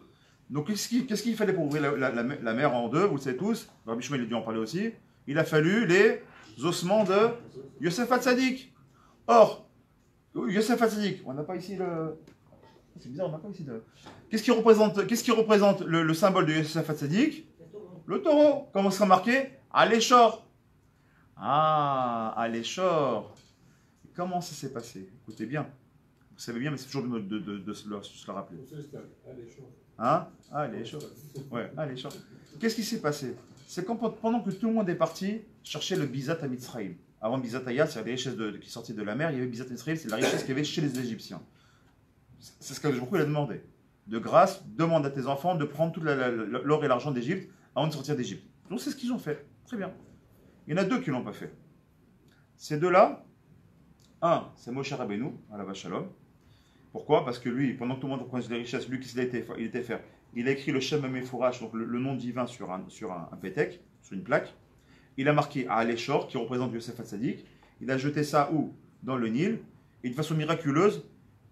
Donc qu'est-ce qu'il fallait pour ouvrir la mer en deux? Vous le savez tous. Rabbi Shmuel a dû en parler aussi. Il a fallu les ossements de Yosef Hatzadik. Or, Yosef Hatzadik, on n'a pas ici le... C'est bizarre, on n'a pas ici de... Qu'est-ce qui représente le symbole de Yosef Hatzadik? Le taureau. Comment sera marqué? Aléchor. Ah, Aléchor. Comment ça s'est passé? Écoutez bien. Vous savez bien, mais c'est toujours bien de se le rappeler. Hein? Aléchor. Ouais, Aléchor. Qu'est-ce qui s'est passé? C'est pendant que tout le monde est parti chercher le Bizat à Mitzrayim. Avant Bizat Ayat, c'est les richesses qui sortaient de la mer, il y avait Bizat Mitzrayim, c'est la richesse qu'il y avait chez les Égyptiens. C'est ce que je il a demandé. De grâce, demande à tes enfants de prendre tout l'or et l'argent d'Égypte avant de sortir d'Égypte. Donc c'est ce qu'ils ont fait. Très bien. Il y en a deux qui ne l'ont pas fait. Ces deux-là, un, c'est Moshe Rabbeinu, à la vache Shalom. Pourquoi? Parce que lui, pendant que tout le monde prenait les richesses, lui, qu'est-ce qu'il était faire? Il a écrit le Shem Mefourash, donc le nom divin sur un pétek, sur une plaque. Il a marqué Aléchor, qui représente Yosef Hatzadik. Il a jeté ça où? Dans le Nil. Et de façon miraculeuse,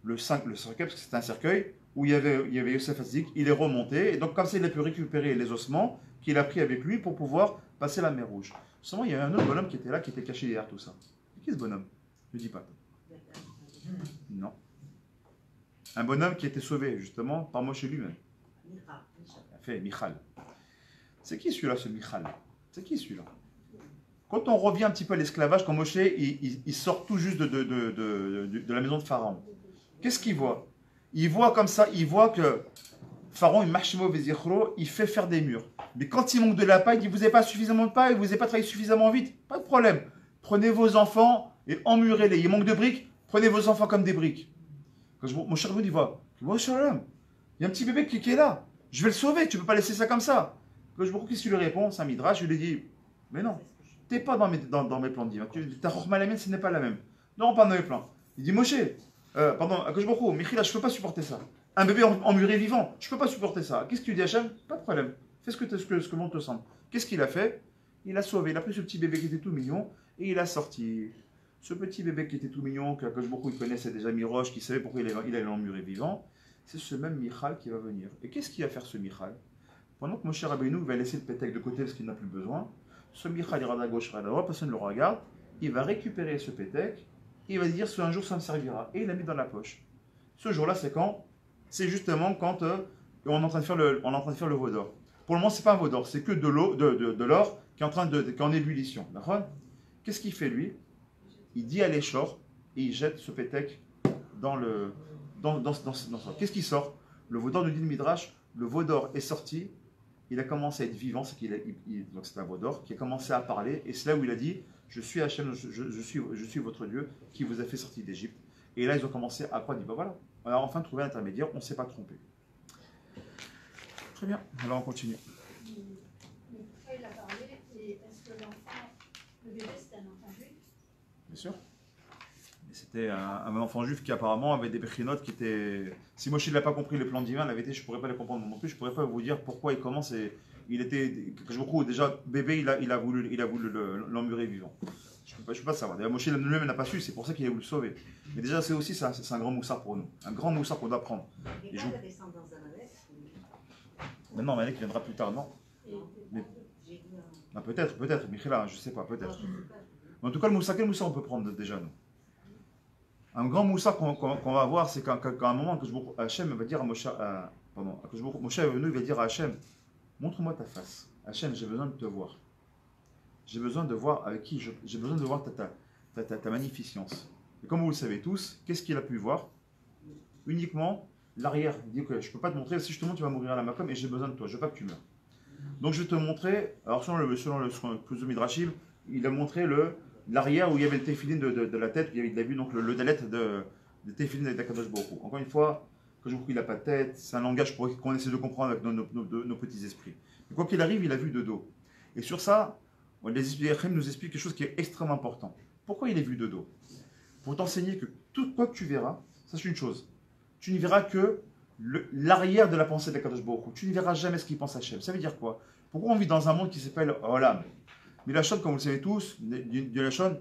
le cercueil, parce que c'était un cercueil, où il y avait Yosef Hatzadik, il est remonté. Et donc, comme ça, il a pu récupérer les ossements qu'il a pris avec lui pour pouvoir passer la mer Rouge. Seulement, il y avait un autre bonhomme qui était là, qui était caché derrière tout ça. Qui est ce bonhomme? Ne dis pas. Non. Un bonhomme qui a été sauvé, justement, par Moshe lui-même. Il a fait Michal. C'est qui celui-là, ce Michal? C'est qui celui-là? Quand on revient un petit peu à l'esclavage, quand Moshe il sort tout juste de la maison de Pharaon, qu'est-ce qu'il voit? Il voit comme ça, il voit que Pharaon, il fait faire des murs. Mais quand il manque de la paille, il dit, vous n'avez pas suffisamment de paille, vous n'avez pas travaillé suffisamment vite, pas de problème. Prenez vos enfants et emmurez-les. Il manque de briques, prenez vos enfants comme des briques. Quand mon cher il voit, il y a un petit bébé qui est là, je vais le sauver, tu ne peux pas laisser ça comme ça. Quand je me qu'est-ce qu'il lui répond? C'est un midrash, je lui dis, mais non, tu n'es pas dans mes plans divins. Ta chorma la mienne, ce n'est pas la même. Non, pas dans mes plans. Il dit, Moshe, pardon, Michila, je ne peux pas supporter ça. Un bébé emmuré vivant, je ne peux pas supporter ça. Qu'est-ce que tu dis, Hachem? Pas de problème. Fais ce que bon te semble. Qu'est-ce qu'il a fait? Il a sauvé. Il a pris ce petit bébé qui était tout mignon et il a sorti. Ce petit bébé qui était tout mignon, que beaucoup il connaissait déjà Miroche, qui savait pourquoi il allait l'emmurer vivant, c'est ce même Michal qui va venir. Et qu'est-ce qu'il va faire ce Michal? Pendant que Moshe Rabbeinu va laisser le pétek de côté parce qu'il n'a plus besoin, ce Michal ira à gauche, ira à droite, personne ne le regarde, il va récupérer ce pétek, il va dire un jour ça me servira, et il l'a mis dans la poche. Ce jour-là, c'est quand? C'est justement quand on est en train de faire le veau d'or. Pour le moment, ce n'est pas un veau d'or, c'est que de l'or qui est en ébullition. D'accord? Qu'est-ce qu'il fait lui? Il dit à l'échor et il jette ce pétek dans ça. Qu'est-ce qui sort? Le veau d'or nous dit le Midrash, le veau d'or est sorti il a commencé à être vivant, c'est donc c'est un veau d'or, qui a commencé à parler, et c'est là où il a dit, je suis Hachem, je suis votre Dieu, qui vous a fait sortir d'Égypte. Et là, ils ont commencé à quoi? Ils disent, bah voilà, on a enfin trouvé un intermédiaire, on ne s'est pas trompé. Très bien, alors on continue.
Mais pourquoi il a parlé? Et est-ce que l'enfant, le bébé, c'était un enfant juif?
Bien sûr. C'était un enfant juif qui apparemment avait des béchinotes qui étaient... Si Moshe n'a pas compris les plans divins, la vérité, je ne pourrais pas les comprendre non plus. Je ne pourrais pas vous dire pourquoi il commence. Il était... Je me trouve déjà, bébé, il a voulu l'emmurer vivant. Je ne peux pas savoir. D'ailleurs, Moshe lui-même n'a pas su, c'est pour ça qu'il a voulu le sauver. Mais déjà, c'est aussi ça, c'est un grand moussard pour nous. Un grand moussard qu'on doit prendre.
Il n'y a pas de descendance d'Amalek.
Mais non, Malek viendra plus tard, non. Mais... Ah, peut-être, Michela, je ne sais pas, peut-être. Mais en tout cas, le moussard, quel moussard on peut prendre déjà, nous? Un grand moussard qu'on va avoir, c'est qu'à un moment, Hachem va dire à Moshe, Moshe est venu, il va dire à Hachem, montre-moi ta face. Hachem, j'ai besoin de te voir. J'ai besoin de voir avec qui, j'ai besoin de voir ta magnificence. Et comme vous le savez tous, qu'est-ce qu'il a pu voir? Uniquement l'arrière. Il dit, ok, je ne peux pas te montrer, si je te montre, tu vas mourir à la Makom et j'ai besoin de toi, je ne veux pas que tu meurs. Donc je vais te montrer, alors selon le Midrashim, il a montré l'arrière où il y avait le téphilin de la tête, où il a vu donc le dalet de téphilin d'Akadosh Baruch Hu. Encore une fois, que je vous prie, il n'a pas de tête, c'est un langage qu'on essaie de comprendre avec nos petits esprits. Mais quoi qu'il arrive, il a vu de dos. Et sur ça, les Echim nous expliquent quelque chose qui est extrêmement important. Pourquoi il est vu de dos? Pour t'enseigner que tout quoi que tu verras, ça c'est une chose, tu ne verras que l'arrière de la pensée d'Akadosh Baruch Hu. Tu ne verras jamais ce qu'il pense Hachem. Ça veut dire quoi? Pourquoi on vit dans un monde qui s'appelle Olam? Mais la chose, comme vous le savez tous, de la chose,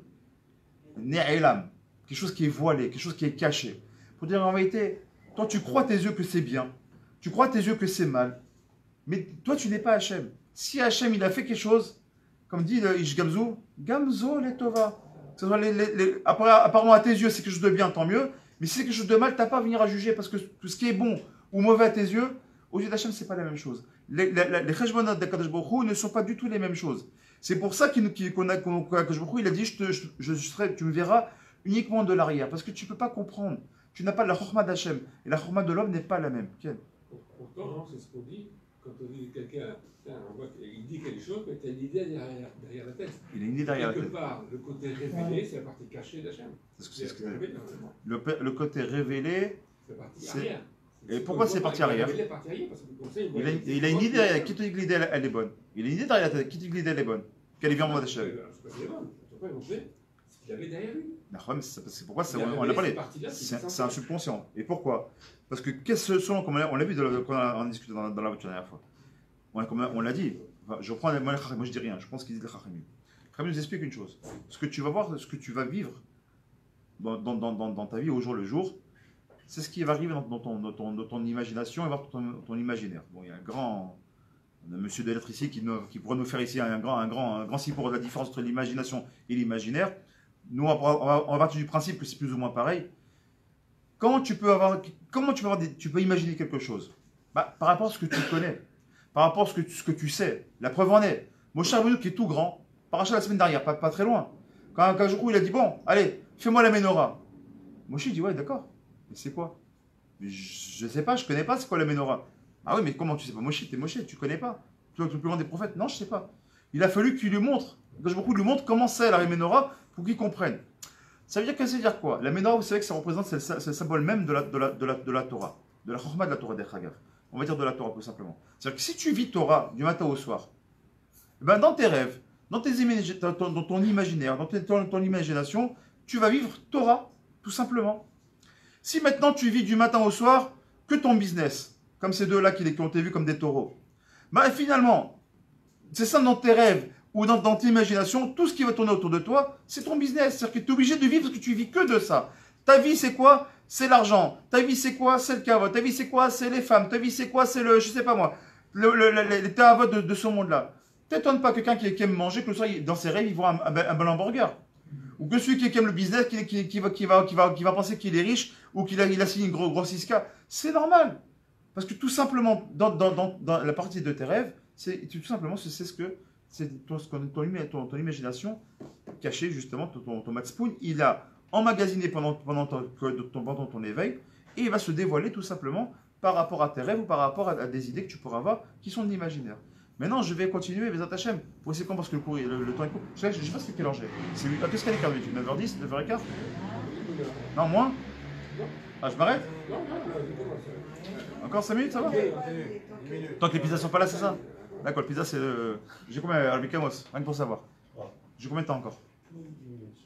Ne'elam, quelque chose qui est voilé, quelque chose qui est caché. Pour dire en vérité, toi tu crois tes yeux que c'est bien, tu crois tes yeux que c'est mal, mais toi tu n'es pas Hachem. Si Hachem il a fait quelque chose, comme dit le Ish Gamzo, Gamzo letova. Apparemment à tes yeux c'est quelque chose de bien, tant mieux, mais si c'est quelque chose de mal, tu n'as pas à venir à juger, parce que tout ce qui est bon ou mauvais à tes yeux, aux yeux d'Hachem c'est pas la même chose. Les cheshbonot d'Akadosh Baruch Hu ne sont pas du tout les mêmes choses. C'est pour ça qu'il a dit, tu me verras uniquement de l'arrière, parce que tu ne peux pas comprendre. Tu n'as pas la chorma d'Hachem, et la chorma de l'homme n'est pas la même.
Pourtant, c'est ce qu'on dit quand on dit quelqu'un, il dit quelque chose, mais tu as une idée derrière la tête.
Il a une idée derrière la tête.
Quelque part, le côté révélé, c'est la partie cachée d'Hachem.
Le côté révélé,
c'est la partie arrière.
Et pourquoi c'est partie arrière? Il a une idée derrière. Qui te dit que l'idée elle est bonne? Il a une idée derrière la tête. Qui te dit que l'idée elle est bonne? Qu'elle est bien en mode Hachem?
C'est pas qu'elle est bonne. Tu peux pas montrer ce qu'il avait derrière lui.
C'est pourquoi on l'a parlé. C'est un subconscient. Et pourquoi? Parce que selon, comme on l'a vu quand on a discuté dans la voiture la dernière fois, on l'a dit, enfin, je reprends moi je dis rien, je pense qu'il dit le Chachamim. Chachamim nous explique une chose. Ce que tu vas voir, ce que tu vas vivre dans ta vie au jour le jour, c'est ce qui va arriver dans ton imagination et dans ton imaginaire. Bon, il y a un monsieur de lettres ici qui pourrait nous faire ici un grand signe pour la différence entre l'imagination et l'imaginaire. Nous, on va partir du principe que c'est plus ou moins pareil. Tu peux imaginer quelque chose? Par rapport à ce que tu connais, par rapport à ce que tu sais. La preuve en est. Moshe Rabbeinu qui est tout grand, paracha la semaine dernière, pas très loin. Quand il a dit, bon, allez, fais-moi la menorah. Moshe dit, ouais, d'accord. Mais c'est quoi? Je ne sais pas, je ne connais pas c'est quoi la menorah. Ah oui, mais comment tu sais pas? Moshe, t'es Moshe, tu ne connais pas. Tu es le plus grand des prophètes? Non, je ne sais pas. Il a fallu qu'il lui montre. Lui montre comment c'est la menorah pour qu'il comprenne. Ça veut dire quoi? La menorah, vous savez que ça représente, c'est le symbole même de la Torah, de la chorma de la Torah des Chagav. On va dire de la Torah, tout simplement. C'est-à-dire que si tu vis Torah du matin au soir, ben dans tes rêves, dans ton imaginaire, dans ton imagination, tu vas vivre Torah, tout simplement. Si maintenant tu vis du matin au soir que ton business, comme ces deux-là qui ont été vus comme des taureaux, ben finalement, c'est ça dans tes rêves ou dans ton imagination, tout ce qui va tourner autour de toi, c'est ton business. C'est-à-dire que tu es obligé de vivre parce que tu vis que de ça. Ta vie, c'est quoi? C'est l'argent. Ta vie, c'est quoi? C'est le kavod. Ta vie, c'est quoi? C'est les femmes. Ta vie, c'est quoi? C'est je sais pas moi, les tavod de ce monde-là. T'étonnes pas quelqu'un qui aime manger, que le soir, dans ses rêves, il voit un bon hamburger. Ou que celui qui aime le business, qui va penser qu'il est riche, ou qu'il a signé une grosse isca. C'est normal. Parce que tout simplement, dans la partie de tes rêves, c'est ton imagination cachée, justement, ton matzpoun, il a emmagasiné pendant ton éveil, et il va se dévoiler tout simplement par rapport à tes rêves ou par rapport à des idées que tu pourras avoir qui sont de l'imaginaire. Maintenant, je vais continuer, Bezat Hachem, pour essayer comment, parce que le temps est court. Je sais pas quelle heure j'ai. Qu'est-ce qu'elle est quart d'habitude 9h10, 9h15? Non, moins? Ah, je m'arrête? Encore 5 minutes, ça va? Tant que les pizzas sont pas là, c'est ça? D'accord, le pizza, c'est. J'ai combien, Albicamos? Rien que pour savoir. J'ai combien de temps encore?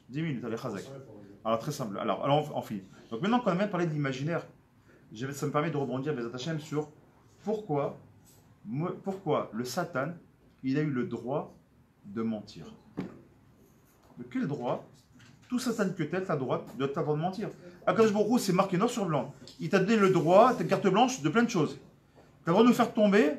10 minutes, allez, Khazak. Alors, très simple. Alors on finit. Donc, maintenant qu'on a même parlé d'imaginaire, ça me permet de rebondir, Bezat Hachem, sur pourquoi le Satan, il a eu le droit de mentir. De quel droit? Tout Satan que t'as le droit de mentir. Akadosh Baruch Hu, c'est marqué noir sur blanc. Il t'a donné le droit, ta carte blanche, de plein de choses. Tu as le droit de nous faire tomber,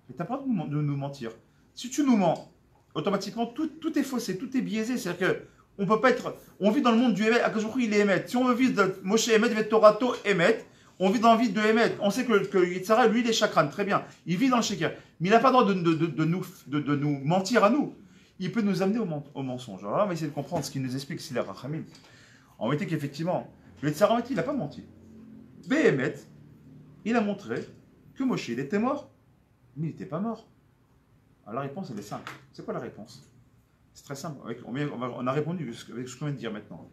mais tu n'as pas le droit de nous mentir. Si tu nous mens, automatiquement, tout est faussé, tout est biaisé. C'est-à-dire qu'on peut pas être. On vit dans le monde du Emet. Akadosh Baruch Hu, il est Emet. Si on veut vivre de Moshe Emet, il va être Torato Emet. On vit dans la vie de Emet. On sait que Yitzhara, lui, il est chakran. Très bien. Il vit dans le Sheker. Mais il n'a pas le droit de nous mentir à nous. Il peut nous amener au mensonge. Alors là, on va essayer de comprendre ce qu'il nous explique, c'est les Rachamim. En réalité, qu'effectivement, le Yitzhara, il n'a pas menti. Béhémet, il a montré que Moshe, il était mort, mais il n'était pas mort. Alors la réponse, elle est simple. C'est quoi la réponse? C'est très simple. On a répondu avec ce qu'on vient de dire maintenant.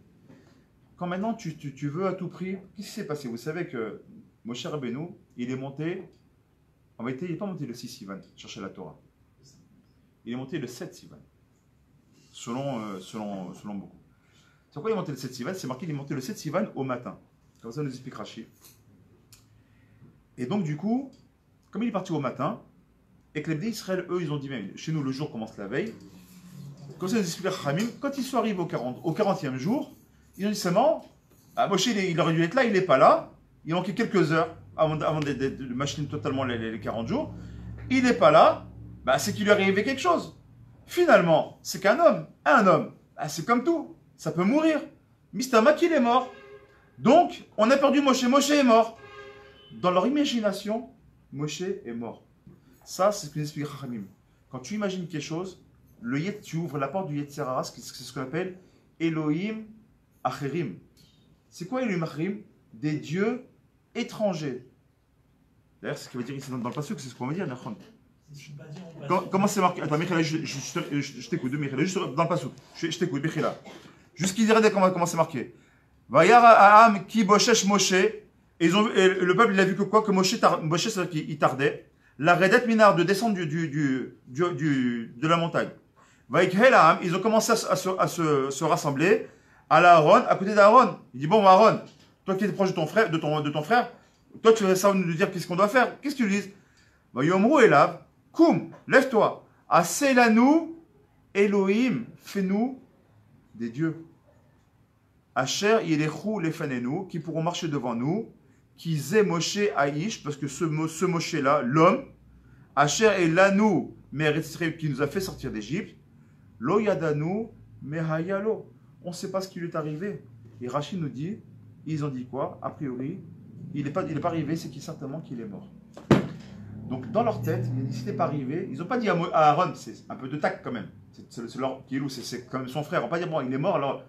Quand maintenant tu veux à tout prix, qu'est-ce qui s'est passé? Vous savez que Moshe Rabbeinu, il est monté, en réalité, il n'est pas monté le 6 Sivan, chercher la Torah. Il est monté le 7 Sivan, selon beaucoup. Sur quoi il est monté le 7 Sivan? C'est marqué qu'il est monté le 7 Sivan au matin. Comme ça nous explique Rashi. Et donc du coup, comme il est parti au matin, et que les Bnei Israël, eux, ils ont dit même, chez nous le jour commence la veille, comme ça nous explique Rachamim, quand ils sont arrivés au 40e jour, ils ont dit seulement, Moshe il aurait dû être là, il n'est pas là, il manquait quelques heures avant de machiner totalement les 40 jours, il n'est pas là, c'est qu'il lui est arrivé quelque chose. Finalement, c'est qu'un homme, c'est comme tout, ça peut mourir. Mistama qu'il est mort. Donc, on a perdu Moshe, Moshe est mort. Dans leur imagination, Moshe est mort. Ça, c'est ce que nous explique Chachamim. Quand tu imagines quelque chose, tu ouvres la porte du Yetzer Hara, c'est ce qu'on appelle Elohim Acherim. C'est quoi Elohim Acherim? Des dieux étrangers. D'ailleurs, c'est ce qu'il veut dire ici dans le passage, c'est ce qu'on veut dire, Nachon. Comment c'est marqué? Attends, Michel, je t'écoute, Michel, juste dans le passage. Je t'écoute, Michel. Juste qu'il dirait comment c'est marqué. Vayar Aham ki boshesh Moshe. Et le peuple, il a vu que quoi? Que Moshe, c'est-à-dire qu'il tardait. La redet minar, de descendre de la montagne. Vayikhel Aham, ils ont commencé à se rassembler à la Aaron, à côté d'Aaron. Il dit, bon, Aaron, toi qui es proche de ton frère, toi tu vas savoir nous dire qu'est-ce qu'on doit faire. Qu'est-ce que tu lui dis? Vayomru Elav, Koum, lève-toi. Aselanu, Elohim, fais-nous des dieux. Asher Yelechu Lefanenu, qui pourront marcher devant nous, qui zé Moshe Aïch, parce que ce Moshe-là, l'homme, Asher Elanu, qui nous a fait sortir d'Égypte, Lo Yadanu, Mehayalo. On ne sait pas ce qui lui est arrivé. Et Rachid nous dit, ils ont dit quoi? A priori, il n'est pas arrivé, c'est certainement qu'il est mort. Donc dans leur tête, il n'était pas arrivé. Ils n'ont pas dit à Aaron, c'est un peu de tact quand même. C'est comme son frère. On ne va pas dire, bon, il est mort, alors.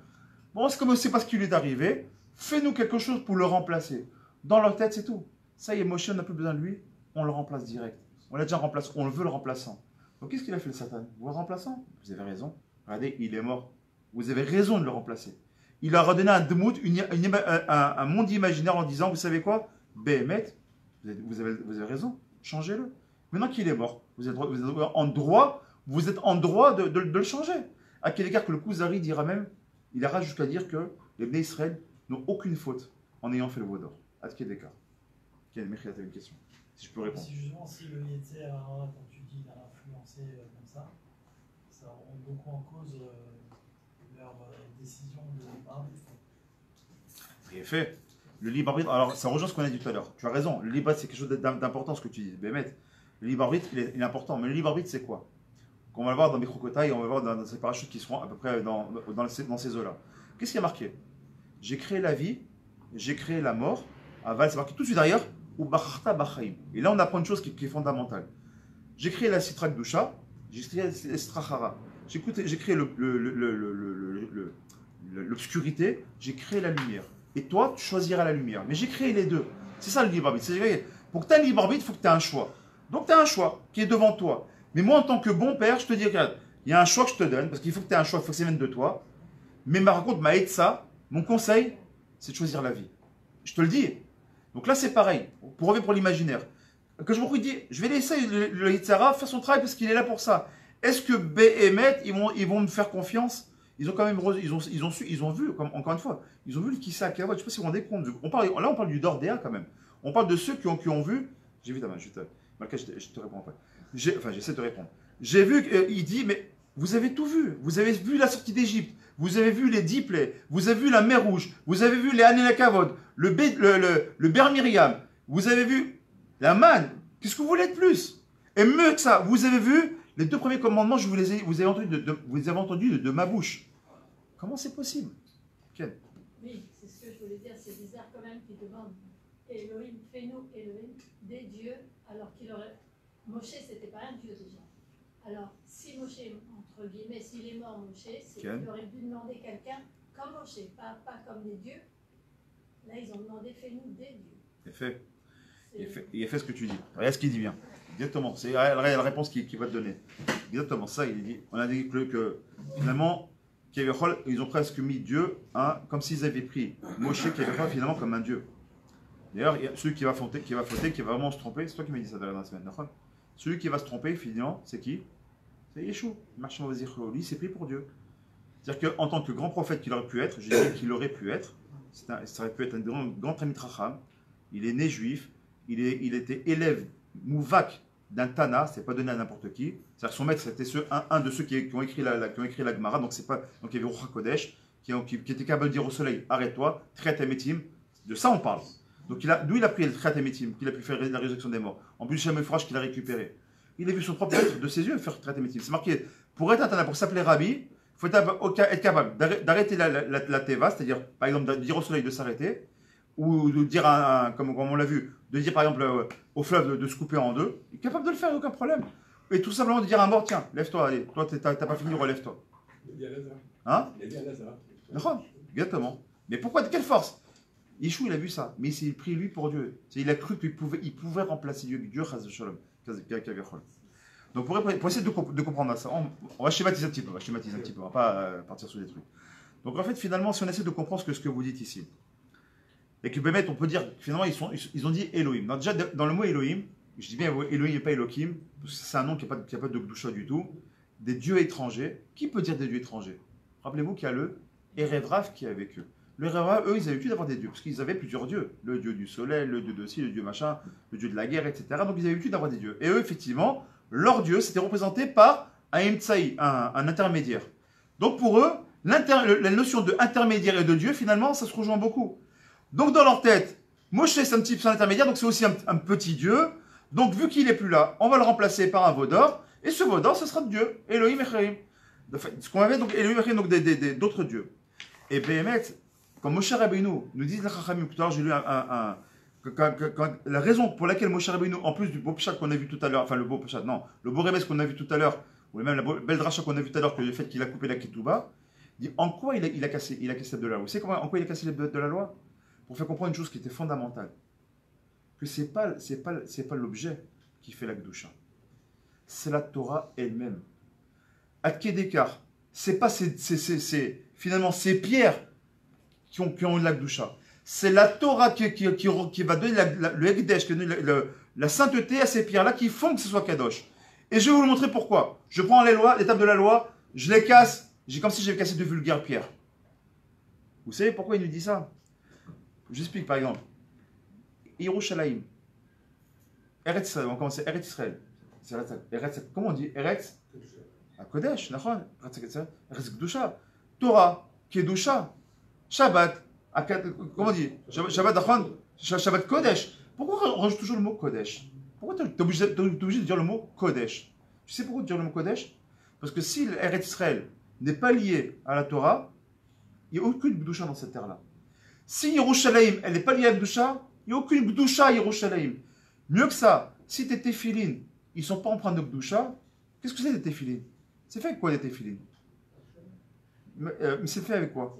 Bon, c'est comme on ne sait pas ce qui lui est arrivé, fais-nous quelque chose pour le remplacer. Dans leur tête, c'est tout. Ça y est, Moshe, on n'a plus besoin de lui, on le remplace direct. On l'a déjà remplacé, on le veut le remplaçant. Donc qu'est-ce qu'il a fait le Satan? Vous le remplaçant? Vous avez raison. Regardez, il est mort. Vous avez raison de le remplacer. Il leur a donné un demout, un monde imaginaire en disant, vous savez quoi? Béhémet, vous avez raison, changez-le. Maintenant qu'il est mort, vous êtes en droit de le changer. À quel égard que le Kuzari dira même, il ira jusqu'à dire que les Bnei Israël n'ont aucune faute en ayant fait le Vaudor. À quel égard? Quel Michel, tu as une question? Si je peux répondre.
Si le Yetzer Hara, comme tu dis, l'a influencé comme ça rend beaucoup en cause leur décision de libre arbitre.
Bien fait. Le libre arbitre, alors ça rejoint ce qu'on a dit tout à l'heure. Tu as raison, le libre arbitre c'est quelque chose d'important ce que tu dis. Bémet, le libre arbitre il est important, mais le libre arbitre c'est quoi? On va le voir dans Microcotaï, on va le voir dans ces parachutes qui seront à peu près dans ces eaux-là. Qu'est-ce qui a marqué? J'ai créé la vie, j'ai créé la mort. Aval, c'est marqué tout de suite derrière. Et là, on apprend une chose qui est fondamentale. J'ai créé la Sitra Gdusha, j'ai créé la Sitra Chara. J'ai créé l'obscurité, j'ai créé la lumière. Et toi, tu choisiras la lumière. Mais j'ai créé les deux. C'est ça le libre arbitre. Pour que tu aies un libre arbitre, il faut que tu aies un choix. Donc tu as un choix qui est devant toi. Mais moi, en tant que bon père, je te dis, regarde, il y a un choix que je te donne, parce qu'il faut que tu aies un choix, il faut que ça vienne de toi. Mais par contre, ma ça, mon conseil, c'est de choisir la vie. Je te le dis. Donc là, c'est pareil, pour revenir pour l'imaginaire. Que je me dis, je vais laisser le Yitzhara faire son travail parce qu'il est là pour ça. Est-ce que B et Met, ils vont me faire confiance? Ils ont quand même, ils ont vu, comme, encore une fois, ils ont vu le Kissa Kavod. Je ne sais pas si vous vous rendez compte. Là, on parle du Dordéa quand même. On parle de ceux qui ont vu. J'ai vu ta main, Malka, je te réponds pas. J'essaie de te répondre. J'ai vu qu'il dit, mais vous avez tout vu. Vous avez vu la sortie d'Égypte. Vous avez vu les 10 plaies. Vous avez vu la mer Rouge. Vous avez vu les Hanéla Kavod. Le Ber Miriam. Vous avez vu la manne. Qu'est-ce que vous voulez de plus? Et mieux que ça, vous avez vu les 2 premiers commandements, vous avez entendu de ma bouche. Comment c'est possible? Ken?
Oui, c'est ce que je voulais dire. C'est bizarre quand même qu'ils demandent Elohim, fais-nous Elohim, des dieux, alors qu'il aurait. Moshe, c'était pas un dieu déjà. Alors, si Moshe, entre guillemets, s'il est mort, Moshe, c'est qu'il aurait dû demander quelqu'un comme Moshe, pas comme des dieux. Là, ils ont demandé fais-nous des dieux.
Il a fait ce que tu dis. Regarde ce qu'il dit bien. Exactement. C'est la réponse qu'il va te donner. Exactement ça. Il dit. On a dit que finalement, ils ont presque mis Dieu, hein, comme s'ils avaient pris Moshe finalement comme un dieu. D'ailleurs, celui qui va fauter, qui va vraiment se tromper, c'est toi qui m'as dit ça dans la semaine. Celui qui va se tromper, finalement, c'est qui? C'est Yeshua. Lui, c'est pris pour Dieu. C'est-à-dire qu'en tant que grand prophète qu'il aurait pu être, je dirais qu'il aurait pu être, ça aurait pu être un grand Talmid Chacham. Il est né juif, il était élève mouvak d'un Tana, c'est pas donné à n'importe qui. C'est-à-dire que son maître, c'était un de ceux qui ont écrit la Gemara, donc il y avait Ruach HaKodesh, qui était capable de dire au soleil, arrête-toi, Triat Hametim, de ça on parle. Donc d'où il a pris le Triat Hametim, qu'il a pu faire la résurrection des morts. En plus, Shem Ephrash qu'il a récupéré. Il a vu son propre maître de ses yeux faire Triat Hametim. C'est marqué, pour être un Tana, pour s'appeler Rabbi, il faut être capable d'arrêter la Teva, c'est-à-dire par exemple de dire au soleil de s'arrêter, ou de dire, comme on l'a vu, de dire par exemple au fleuve de se couper en deux, il est capable de le faire, aucun problème. Et tout simplement de dire à un mort, tiens, lève-toi, allez, toi t'as pas fini, relève-toi.
Il a dit à Lazare.
Hein?
Il a dit à Lazare.
D'accord, exactement. Mais pourquoi, de quelle force? Yeshua, il a vu ça, mais il s'est pris lui pour Dieu. Il a cru qu'il pouvait remplacer Dieu, Chaz Shalom. Donc pour essayer de comprendre ça, on va schématiser un petit peu, on va pas partir sur des trucs. Donc en fait, finalement, si on essaie de comprendre ce que vous dites ici, et que Bémet, on peut dire, finalement, ils ont dit Elohim. Donc, déjà, dans le mot Elohim, je dis bien Elohim et pas Elohim, parce que c'est un nom qui n'a pas de Gdusha du tout, des dieux étrangers. Qui peut dire des dieux étrangers? Rappelez-vous qu'il y a le Erev qui est avec eux. Le Erev, eux, ils avaient l'habitude d'avoir des dieux, parce qu'ils avaient plusieurs dieux. Le dieu du soleil, le dieu de ci, le dieu machin, le dieu de la guerre, etc. Donc ils avaient l'habitude d'avoir des dieux. Et eux, effectivement, leur dieu, c'était représenté par un Imtsaï, un intermédiaire. Donc pour eux, la notion d'intermédiaire et de dieu, finalement, ça se rejoint beaucoup. Donc dans leur tête, Moshe c'est un petit intermédiaire, donc c'est aussi un petit dieu. Donc vu qu'il n'est plus là, on va le remplacer par un Vaudor, et ce Vaudor, ce sera Dieu, Elohim Echaim. Ce qu'on avait donc Elohim Echaim, donc d'autres dieux. Et Béhémet, quand Moshe Rabbeinu nous dit la Chachamim, tout à l'heure j'ai lu la raison pour laquelle Moshe Rabbeinu, en plus du beau pshat qu'on a vu tout à l'heure, enfin le beau pshat, non, le beau remès qu'on a vu tout à l'heure, ou même la belle dracha qu'on a vu tout à l'heure, que le fait qu'il a coupé la Ketouba, dit en quoi il a cassé de la loi. Vous savez en quoi il a cassé de la loi? Pour faire comprendre une chose qui était fondamentale, que c'est pas l'objet qui fait la Kedusha, c'est la Torah elle-même. À Kedekar, c'est pas finalement ces pierres qui ont la Kedusha, c'est la Torah qui va donner le Ekdesh, qui donne la sainteté à ces pierres-là qui font que ce soit Kadosh. Et je vais vous le montrer pourquoi. Je prends l'étape de la loi, je les casse, comme si j'avais cassé de vulgaires pierres. Vous savez pourquoi il nous dit ça? J'explique par exemple. Yerushalayim. Eretz Israël, on commence Eretz Israël. Comment on dit Eretz Kodesh, Nachon. Eretz Kedusha. Torah, Kedusha. Shabbat. Comment on dit Shabbat Nachon. Shabbat Kodesh. Pourquoi on rajoute toujours le mot Kodesh? Pourquoi tu es obligé de dire le mot Kodesh? Tu sais pourquoi dire le mot Kodesh? Parce que si Eretz Israël n'est pas lié à la Torah, il n'y a aucune Kedusha dans cette terre-là. Si Yerushalayim, elle n'est pas liée à Gdusha, il n'y a aucune Gdusha à Yerushalayim. Mieux que ça, si tes téphilines, ils ne sont pas empreints de Gdusha, qu'est-ce que c'est des téphilines? C'est fait avec quoi des téphilines? Mais c'est fait avec quoi?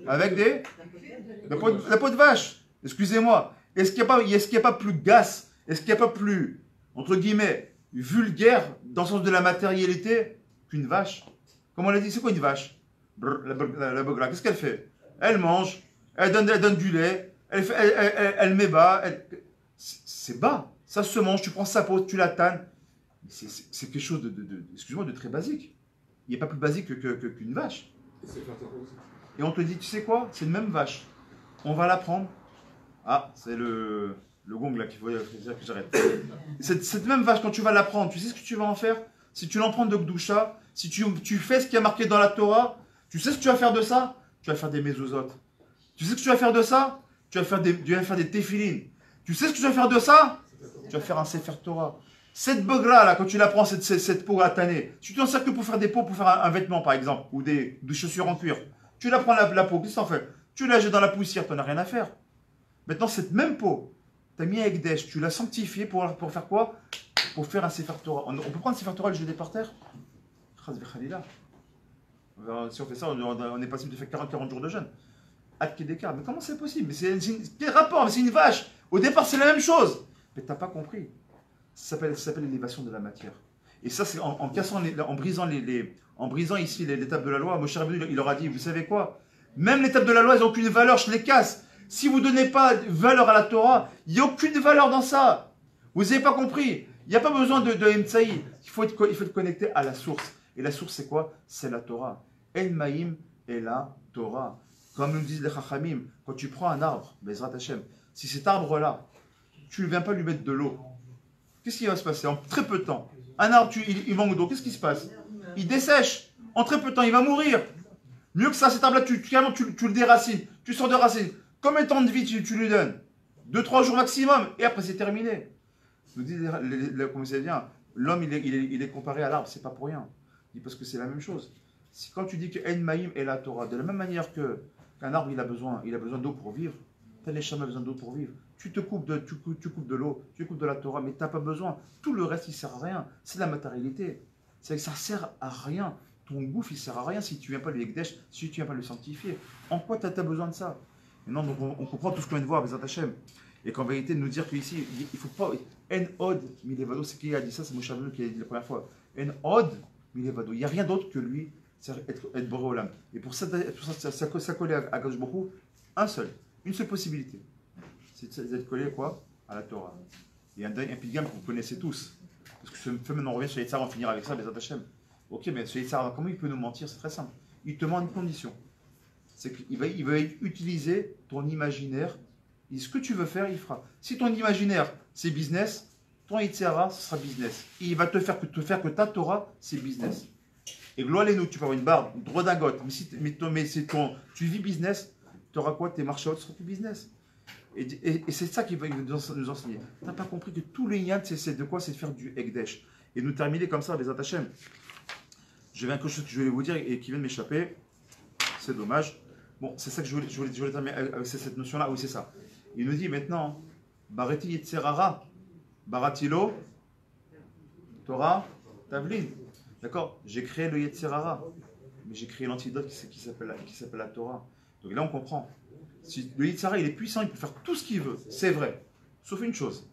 Avec la peau de vache. Excusez-moi. Est-ce qu'il n'y a pas plus gasse? Est-ce qu'il n'y a pas plus, entre guillemets, vulgaire dans le sens de la matérialité qu'une vache. Comme on l'a dit, c'est quoi une vache? La bogra, qu'est-ce qu'elle fait? Elle mange, elle donne du lait, elle met bas. C'est bas, ça se mange, tu prends sa peau, tu la tannes. C'est quelque chose excuse-moi, de très basique. Il n'y a pas plus basique qu'une vache. Et on te dit, tu sais quoi? C'est une même vache. On va la prendre. Ah, c'est le gong là qu'il faut que j'arrête. Cette même vache, quand tu vas la prendre, tu sais ce que tu vas en faire? Si tu l'empruntes de Gdoucha, si tu fais ce qui est marqué dans la Torah, tu sais ce que tu vas faire de ça? Tu vas faire des mezuzot. Tu sais ce que tu vas faire de ça? Tu vas faire des téphilines. Tu sais ce que tu vas faire de ça? Tu vas faire un Sefer Torah. Cette bogra là, quand tu la prends, cette peau à tanner, tu t'en sers que pour faire des peaux, pour faire un vêtement par exemple, ou des chaussures en cuir. Tu la prends la peau, qu'est-ce que t'en fais? Tu la jettes dans la poussière, t'en as rien à faire. Maintenant, cette même peau, tu as mis à Ekdesh, tu l'as sanctifiée pour faire quoi? Pour faire un Sefer Torah. On peut prendre un Sefer Torah et le jeter par terre? Si on fait ça, on est passé de faire 40 jours de jeûne. Adkedekar, mais comment c'est possible? Quel rapport? Mais c'est une vache. Au départ, c'est la même chose. Mais tu n'as pas compris. Ça s'appelle l'élévation de la matière. Et ça, c'est en brisant ici l'étape de la loi. Moshe Rabbeinu, il leur a dit, vous savez quoi? Même l'étape de la loi, elles n'ont aucune valeur, je les casse. Si vous ne donnez pas de valeur à la Torah, il n'y a aucune valeur dans ça. Vous n'avez pas compris. Il n'y a pas besoin de Mtsaï. Il faut être connecté à la source. Et la source, c'est quoi? C'est la Torah. El Maïm est la Torah. Comme nous disent les Chachamim, quand tu prends un arbre, Bezrat Hashem, si cet arbre-là, tu ne viens pas lui mettre de l'eau, qu'est-ce qui va se passer en très peu de temps? Un arbre, il manque d'eau, qu'est-ce qui se passe? Il dessèche. En très peu de temps, il va mourir. Mieux que ça, cet arbre-là, tu le déracines. Tu sors de racines. Combien de temps de vie tu lui donnes? 2-3 jours maximum. Et après, c'est terminé. Nous dit comment ça vient, l'homme, il est comparé à l'arbre, c'est pas pour rien. Il dit parce que c'est la même chose. Quand tu dis que En Maïm est la Torah, de la même manière qu'un arbre, il a besoin d'eau pour vivre, tel Eshama a besoin d'eau pour vivre. Tu coupes de l'eau, tu coupes de la Torah, mais tu n'as pas besoin. Tout le reste, il ne sert à rien. C'est la matérialité. C'est que ça ne sert à rien. Ton gouffre, il ne sert à rien si tu ne viens pas le Ekdesh, si tu ne viens pas le sanctifier. En quoi tu as besoin de ça? Et non, donc on comprend tout ce qu'on vient de voir, Bezrat Hashem. Et qu'en vérité, de nous dire qu'ici, il ne faut pas. En od milevado, c'est qui a dit ça? C'est Moshe Rabbeinu qui a dit la première fois. En od milevado. Il n'y a rien d'autre que lui, c'est être boré olam. Et pour ça coller à Kadosh Baruch Hu, une seule possibilité. C'est d'être collé quoi? À la Torah. Il y a un pigam que vous connaissez tous. Parce que ce phénomène, on revient sur Yitzhar, on finira avec ça, Bezrat Hashem. Ok, mais sur Yitzhar, comment il peut nous mentir? C'est très simple. Il te ment une condition. C'est qu'il va utiliser ton imaginaire. Et ce que tu veux faire, il fera. Si ton imaginaire, c'est business, ton Yitzhara, ce sera business. Et il va te faire que ta Torah, c'est business. Et gloire-les-nous, tu peux avoir une barbe, une redingote, mais tu vis business, tu auras quoi? Tes marchés hautes seront plus business. Et c'est ça qu'il va nous enseigner. Tu n'as pas compris que tout le yad, c'est de quoi? C'est de faire du Ekdesh. Et nous terminer comme ça, les Atachem. J'ai quelque chose que je voulais vous dire et qui vient de m'échapper. C'est dommage. Bon, c'est ça que je voulais terminer avec cette notion-là. Oui, c'est ça. Il nous dit maintenant, Bareti Yetzerara, Baratilo, Torah, Tavlin. D'accord? J'ai créé le Yetzerara, mais j'ai créé l'antidote qui s'appelle la Torah. Donc là, on comprend. Si le Yetzerara, il est puissant, il peut faire tout ce qu'il veut. C'est vrai. Sauf une chose.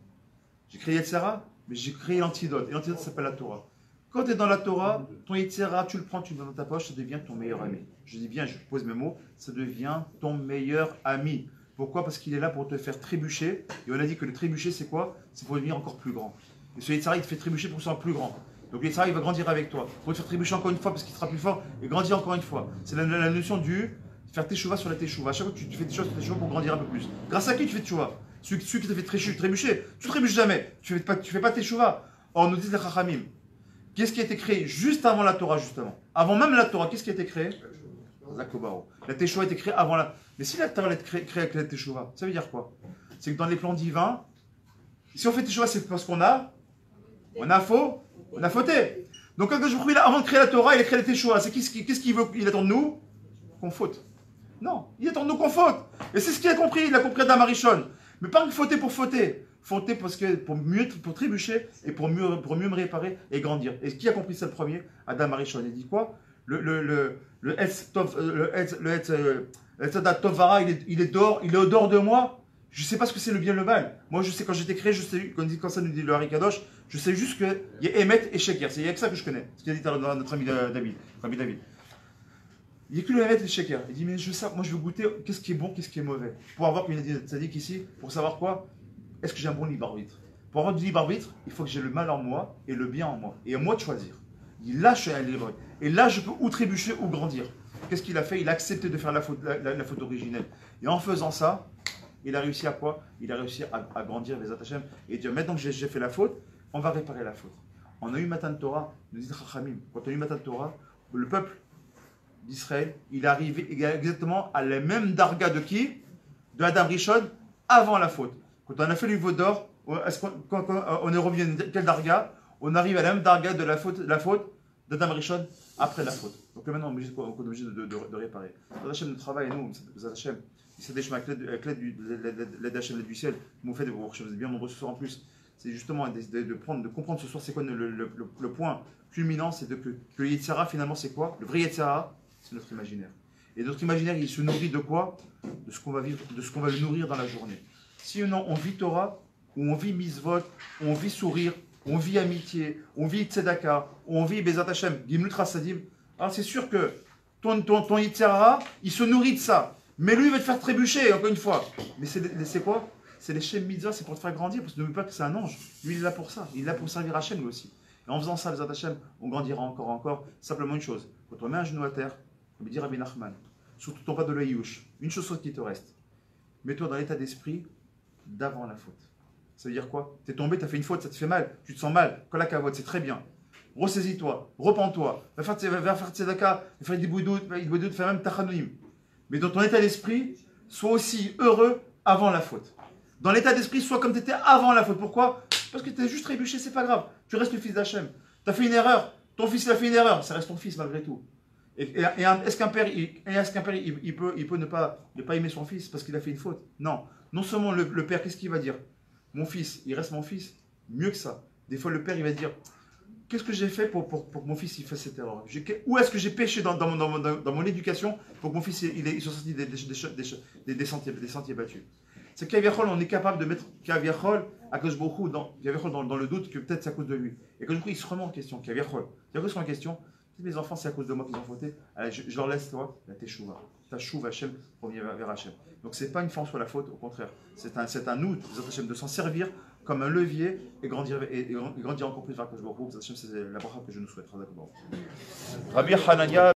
J'ai créé Yetzerara, mais j'ai créé l'antidote. Et l'antidote s'appelle la Torah. Quand tu es dans la Torah, ton Yetzerara, tu le prends, tu le mets dans ta poche, ça devient ton meilleur ami. Je dis bien, je pose mes mots, ça devient ton meilleur ami. Pourquoi? Parce qu'il est là pour te faire trébucher. Et on a dit que le trébucher, c'est quoi? C'est pour devenir encore plus grand. Et ce Yetzerara, il te fait trébucher pour que tu sois plus grand. Donc le Yetzerara, il va grandir avec toi. Pour te faire trébucher encore une fois parce qu'il sera plus fort et grandir encore une fois. C'est la notion du faire teshuva sur la teshuva. À chaque fois que tu fais teshuva sur la teshuva pour grandir un peu plus. Grâce à qui tu fais teshuva? Celui qui t'a fait trébucher. Tu ne trébuches jamais. Tu fais pas teshuva. Or, nous disent les Chachamim. Qu'est-ce qui a été créé juste avant la Torah, justement? Avant même la Torah, qu'est-ce qui a été créé? La teshuva a été créée avant la... Mais si la Torah a été créée avec la teshuva, ça veut dire quoi? C'est que dans les plans divins, si on fait teshuva, c'est parce qu'on a fauté. Donc quand je prie, avant de créer la Torah, il a créé la teshuva. C'est qu'est-ce qu'il veut? Il attend de nous qu'on faute. Non, il attend de nous qu'on faute. Et c'est ce qu'il a compris. Il a compris Adam Arishon. Mais pas fauter pour fauter. Fauter parce que pour trébucher et pour mieux me réparer et grandir. Et qui a compris ça le premier? Adam Arishon. Il dit quoi? Le Etz Tovara, il est dehors de moi. Je ne sais pas ce que c'est le bien et le mal. Moi, je sais quand j'étais créé, je sais, quand ça nous dit le Hari Kadosh, je sais juste qu'il y a Emet et Sheker. C'est que ça que je connais. Ce qu'il a dit notre ami David. Il n'y a que le Emet et le Sheker. Il dit, mais je sais, moi je veux goûter qu'est-ce qui est bon, qu'est-ce qui est mauvais. Pour avoir, comme il a dit Tzadik ici, pour savoir quoi, est-ce que j'ai un bon libre arbitre. Pour avoir du libre arbitre, il faut que j'ai le mal en moi et le bien en moi. Et à moi de choisir. Il dit, là, je suis un libre. Et là, je peux ou trébucher ou grandir. Qu'est-ce qu'il a fait? Il a accepté de faire la faute originelle. Et en faisant ça, il a réussi à quoi? Il a réussi à grandir les Hashem et dire maintenant que j'ai fait la faute, on va réparer la faute. On a eu Matan Torah, nous dit Chachamim, quand on a eu Matan Torah, le peuple d'Israël, il est arrivé exactement à la même darga de qui? De Adam Rishon avant la faute. Quand on a fait le niveau d'or, quand on est revenu à quelle darga? On arrive à la même darga de la faute d'Adam Rishon après la faute. Donc maintenant on est obligé de réparer. Hashem, notre travail, nous, Hashem, c'est des chemins avec l'aide d'Hachem du ciel. Vous faites bien nombreux ce soir en plus. C'est justement de comprendre ce soir c'est quoi le point culminant, c'est que le Yetzirah finalement c'est quoi? Le vrai Yetzirah, c'est notre imaginaire. Et notre imaginaire il se nourrit de quoi? De ce qu'on va vivre, de ce qu'on va le nourrir dans la journée. Si on vit Torah, ou on vit Mitzvot, ou on vit sourire, on vit amitié, on vit Tzedaka, on vit Bezat Hashem, Gimlut Rasadim, alors c'est sûr que ton Yetzirah, il se nourrit de ça. Mais lui, il va te faire trébucher, encore une fois. Mais c'est quoi? C'est les Shem Mitzvah, c'est pour te faire grandir, parce que n'oublie pas que c'est un ange. Lui, il est là pour ça. Il est là pour servir Hachem, lui aussi. Et en faisant ça, les Hachem, on grandira encore. Simplement une chose. Quand on met un genou à terre, comme dit Rabbi Nachman, surtout ton pas de l'Aïouch, une chose qui te reste. Mets-toi dans l'état d'esprit d'avant la faute. Ça veut dire quoi? T'es tombé, t'as fait une faute, ça te fait mal, tu te sens mal. Kol hakavod, c'est très bien. Ressaisis-toi, repens-toi, va faire tzedaka, va faire des boudoud, faire même tachanonim. Mais dans ton état d'esprit, sois aussi heureux avant la faute. Dans l'état d'esprit, sois comme tu étais avant la faute. Pourquoi? Parce que tu as juste trébuché, c'est pas grave. Tu restes le fils d'Hachem. Tu as fait une erreur. Ton fils a fait une erreur. Ça reste ton fils malgré tout. Est-ce qu'un père, il peut ne pas aimer son fils parce qu'il a fait une faute? Non. Non seulement le père, qu'est-ce qu'il va dire? Mon fils, il reste mon fils. Mieux que ça. Des fois, le père, il va dire, qu'est-ce que j'ai fait pour que mon fils il fasse cette erreur? Où est-ce que j'ai péché dans mon éducation pour que mon fils il soit sorti des sentiers battus? C'est qu'Aviachol, on est capable de mettre Kaviachol à cause beaucoup dans le doute que peut-être c'est à cause de lui. Et que du coup, il se remet en question. Kaviachol, il se remet en question. Mes enfants, c'est à cause de moi qu'ils ont fauté. Allez, je leur laisse, toi, la teshuva. Ta chouva Hachem pour venir vers Hachem. Donc, c'est pas une fin sur la faute, au contraire. C'est un nous, Hachem, de s'en servir comme un levier et grandir encore plus vers Hachem. C'est la bracha que je nous souhaite. Rabbi Hanania.